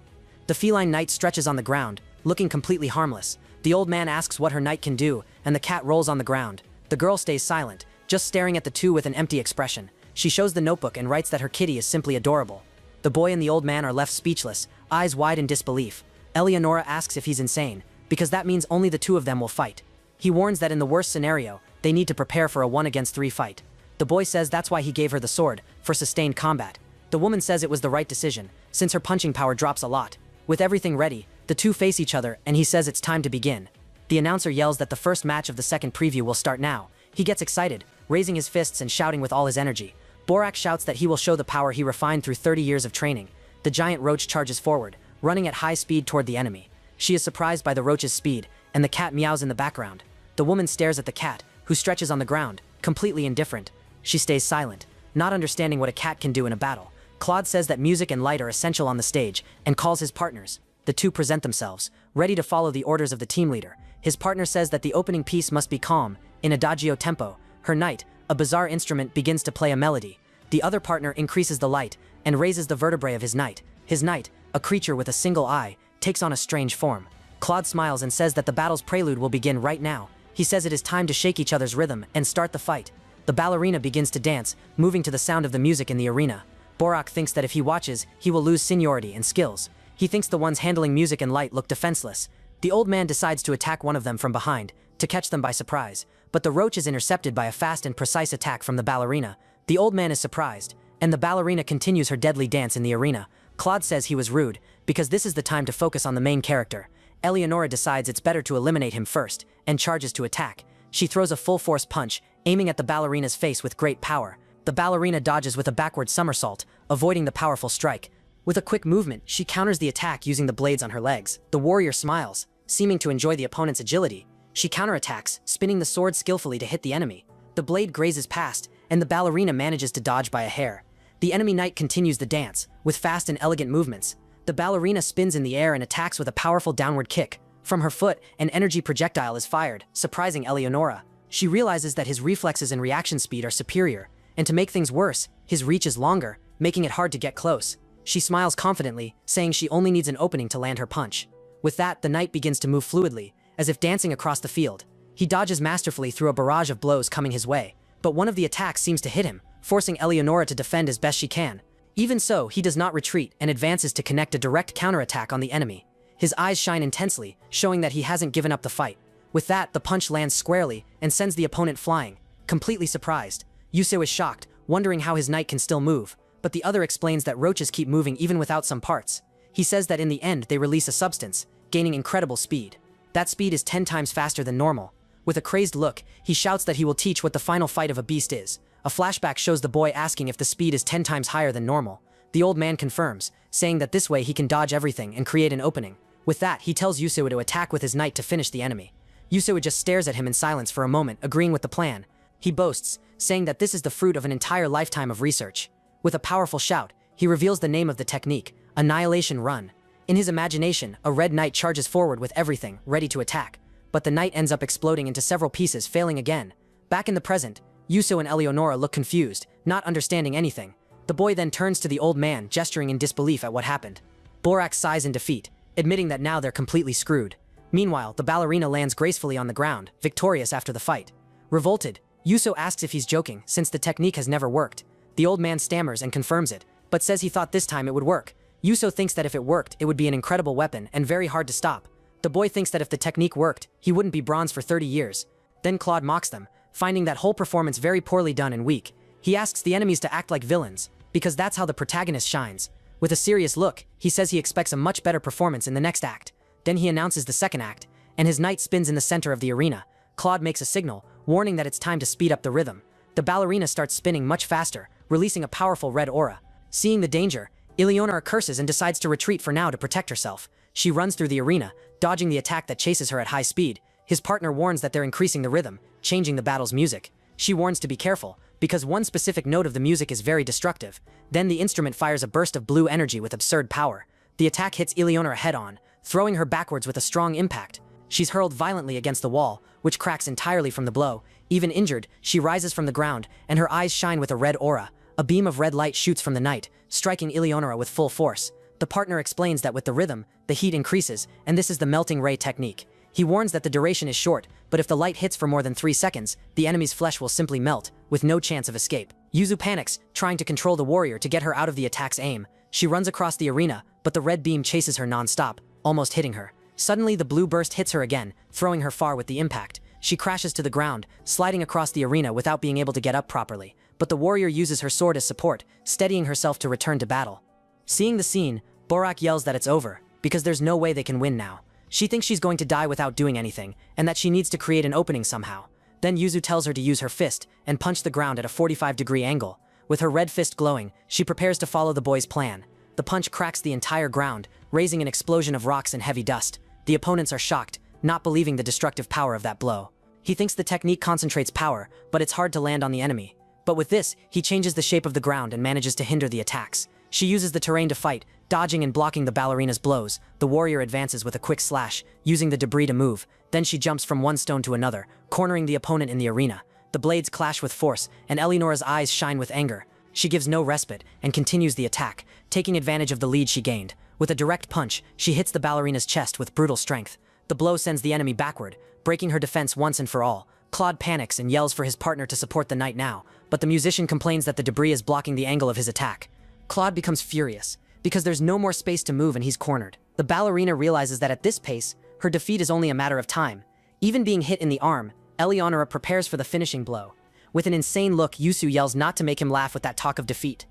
The feline knight stretches on the ground, looking completely harmless. The old man asks what her knight can do, and the cat rolls on the ground. The girl stays silent, just staring at the two with an empty expression. She shows the notebook and writes that her kitty is simply adorable. The boy and the old man are left speechless, eyes wide in disbelief. Eleonora asks if he's insane, because that means only the 2 of them will fight. He warns that in the worst scenario, they need to prepare for a 1 against 3 fight. The boy says that's why he gave her the sword, for sustained combat. The woman says it was the right decision, since her punching power drops a lot. With everything ready, the 2 face each other and he says it's time to begin. The announcer yells that the first match of the second preview will start now. He gets excited, raising his fists and shouting with all his energy. Borak shouts that he will show the power he refined through 30 years of training. The giant roach charges forward, running at high speed toward the enemy. She is surprised by the roach's speed, and the cat meows in the background. The woman stares at the cat, who stretches on the ground, completely indifferent. She stays silent. not understanding what a cat can do in a battle. Claude says that music and light are essential on the stage, and calls his partners. The two present themselves, ready to follow the orders of the team leader. His partner says that the opening piece must be calm, in adagio tempo. Her knight, a bizarre instrument, begins to play a melody. The other partner increases the light, and raises the vertebrae of his knight. His knight, a creature with a single eye, takes on a strange form. Claude smiles and says that the battle's prelude will begin right now. He says it is time to shake each other's rhythm and start the fight. The ballerina begins to dance, moving to the sound of the music in the arena. Borak thinks that if he watches, he will lose seniority and skills. He thinks the ones handling music and light look defenseless. The old man decides to attack one of them from behind, to catch them by surprise. But the roach is intercepted by a fast and precise attack from the ballerina. The old man is surprised, and the ballerina continues her deadly dance in the arena. Claude says he was rude, because this is the time to focus on the main character. Eleonora decides it's better to eliminate him first, and charges to attack. She throws a full-force punch, aiming at the ballerina's face with great power. The ballerina dodges with a backward somersault, avoiding the powerful strike. With a quick movement, she counters the attack using the blades on her legs. The warrior smiles, seeming to enjoy the opponent's agility. She counterattacks, spinning the sword skillfully to hit the enemy. The blade grazes past, and the ballerina manages to dodge by a hair. The enemy knight continues the dance, with fast and elegant movements. The ballerina spins in the air and attacks with a powerful downward kick. From her foot, an energy projectile is fired, surprising Eleonora. She realizes that his reflexes and reaction speed are superior, and to make things worse, his reach is longer, making it hard to get close. She smiles confidently, saying she only needs an opening to land her punch. With that, the knight begins to move fluidly, as if dancing across the field. He dodges masterfully through a barrage of blows coming his way, but one of the attacks seems to hit him, forcing Eleonora to defend as best she can. Even so, he does not retreat and advances to connect a direct counterattack on the enemy. His eyes shine intensely, showing that he hasn't given up the fight. With that, the punch lands squarely and sends the opponent flying. Completely surprised, Yuseo is shocked, wondering how his knight can still move, but the other explains that roaches keep moving even without some parts. He says that in the end they release a substance, gaining incredible speed. That speed is 10 times faster than normal. With a crazed look, he shouts that he will teach what the final fight of a beast is. A flashback shows the boy asking if the speed is 10 times higher than normal. The old man confirms, saying that this way he can dodge everything and create an opening. With that, he tells Yuseo to attack with his knight to finish the enemy. Yuseo just stares at him in silence for a moment, agreeing with the plan. He boasts, saying that this is the fruit of an entire lifetime of research. With a powerful shout, he reveals the name of the technique, Annihilation Run. In his imagination, a red knight charges forward with everything, ready to attack. But the knight ends up exploding into several pieces, failing again. Back in the present, Yuseo and Eleonora look confused, not understanding anything. The boy then turns to the old man, gesturing in disbelief at what happened. Borak sighs in defeat, admitting that now they're completely screwed. Meanwhile, the ballerina lands gracefully on the ground, victorious after the fight. Revolted, Yuseo asks if he's joking, since the technique has never worked. The old man stammers and confirms it, but says he thought this time it would work. Yuseo thinks that if it worked, it would be an incredible weapon and very hard to stop. The boy thinks that if the technique worked, he wouldn't be bronze for 30 years. Then Claude mocks them, finding that whole performance very poorly done and weak. He asks the enemies to act like villains, because that's how the protagonist shines. With a serious look, he says he expects a much better performance in the next act. Then he announces the second act, and his knight spins in the center of the arena. Claude makes a signal, warning that it's time to speed up the rhythm. The ballerina starts spinning much faster, releasing a powerful red aura. Seeing the danger, Eleonora curses and decides to retreat for now to protect herself. She runs through the arena, dodging the attack that chases her at high speed. His partner warns that they're increasing the rhythm, changing the battle's music. She warns to be careful, because one specific note of the music is very destructive. Then the instrument fires a burst of blue energy with absurd power. The attack hits Eleonora head-on, throwing her backwards with a strong impact. She's hurled violently against the wall, which cracks entirely from the blow. Even injured, she rises from the ground, and her eyes shine with a red aura. A beam of red light shoots from the knight, striking Eleonora with full force. The partner explains that with the rhythm, the heat increases, and this is the melting ray technique. He warns that the duration is short, but if the light hits for more than 3 seconds, the enemy's flesh will simply melt, with no chance of escape. Yuzu panics, trying to control the warrior to get her out of the attack's aim. She runs across the arena, but the red beam chases her non-stop, almost hitting her. Suddenly the blue burst hits her again, throwing her far with the impact. She crashes to the ground, sliding across the arena without being able to get up properly. But the warrior uses her sword as support, steadying herself to return to battle. Seeing the scene, Borak yells that it's over, because there's no way they can win now. She thinks she's going to die without doing anything, and that she needs to create an opening somehow. Then Yuzu tells her to use her fist and punch the ground at a 45-degree angle. With her red fist glowing, she prepares to follow the boy's plan. The punch cracks the entire ground, raising an explosion of rocks and heavy dust. The opponents are shocked, not believing the destructive power of that blow. He thinks the technique concentrates power, but it's hard to land on the enemy. But with this, he changes the shape of the ground and manages to hinder the attacks. She uses the terrain to fight, dodging and blocking the ballerina's blows. The warrior advances with a quick slash, using the debris to move. Then she jumps from one stone to another, cornering the opponent in the arena. The blades clash with force, and Eleonora's eyes shine with anger. She gives no respite and continues the attack, taking advantage of the lead she gained. With a direct punch, she hits the ballerina's chest with brutal strength. The blow sends the enemy backward, breaking her defense once and for all. Claude panics and yells for his partner to support the knight now, but the musician complains that the debris is blocking the angle of his attack. Claude becomes furious, because there's no more space to move and he's cornered. The ballerina realizes that at this pace, her defeat is only a matter of time. Even being hit in the arm, Eleonora prepares for the finishing blow. With an insane look, Yusu yells not to make him laugh with that talk of defeat.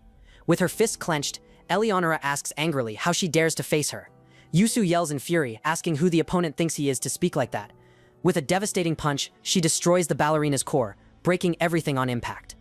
With her fists clenched, Eleonora asks angrily how she dares to face her. Yusu yells in fury, asking who the opponent thinks he is to speak like that. With a devastating punch, she destroys the ballerina's core, breaking everything on impact.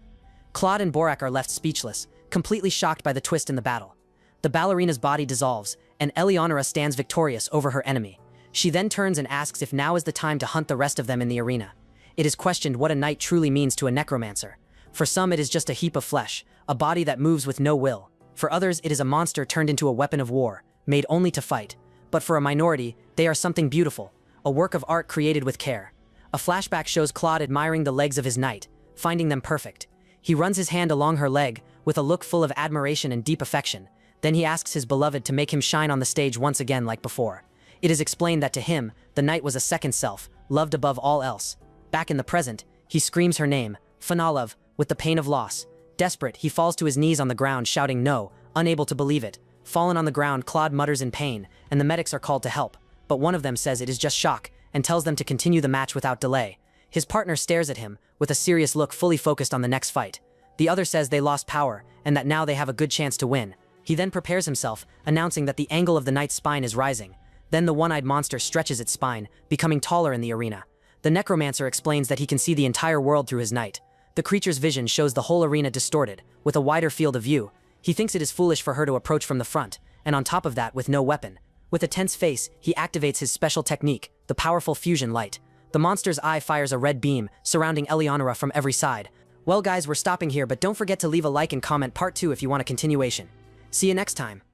Claude and Borak are left speechless, completely shocked by the twist in the battle. The ballerina's body dissolves, and Eleonora stands victorious over her enemy. She then turns and asks if now is the time to hunt the rest of them in the arena. It is questioned what a knight truly means to a necromancer. For some, it is just a heap of flesh, a body that moves with no will. For others, it is a monster turned into a weapon of war, made only to fight. But for a minority, they are something beautiful, a work of art created with care. A flashback shows Claude admiring the legs of his knight, finding them perfect. He runs his hand along her leg, with a look full of admiration and deep affection. Then he asks his beloved to make him shine on the stage once again like before. It is explained that to him, the knight was a second self, loved above all else. Back in the present, he screams her name, Fanalov, with the pain of loss. Desperate, he falls to his knees on the ground shouting no, unable to believe it. Fallen on the ground, Claude mutters in pain, and the medics are called to help. But one of them says it is just shock, and tells them to continue the match without delay. His partner stares at him, with a serious look fully focused on the next fight. The other says they lost power, and that now they have a good chance to win. He then prepares himself, announcing that the angle of the knight's spine is rising. Then the one-eyed monster stretches its spine, becoming taller in the arena. The necromancer explains that he can see the entire world through his knight. The creature's vision shows the whole arena distorted, with a wider field of view. He thinks it is foolish for her to approach from the front, and on top of that, with no weapon. With a tense face, he activates his special technique, the powerful fusion light. The monster's eye fires a red beam, surrounding Eleonora from every side. Well guys, we're stopping here, but don't forget to leave a like and comment part 2 if you want a continuation. See you next time.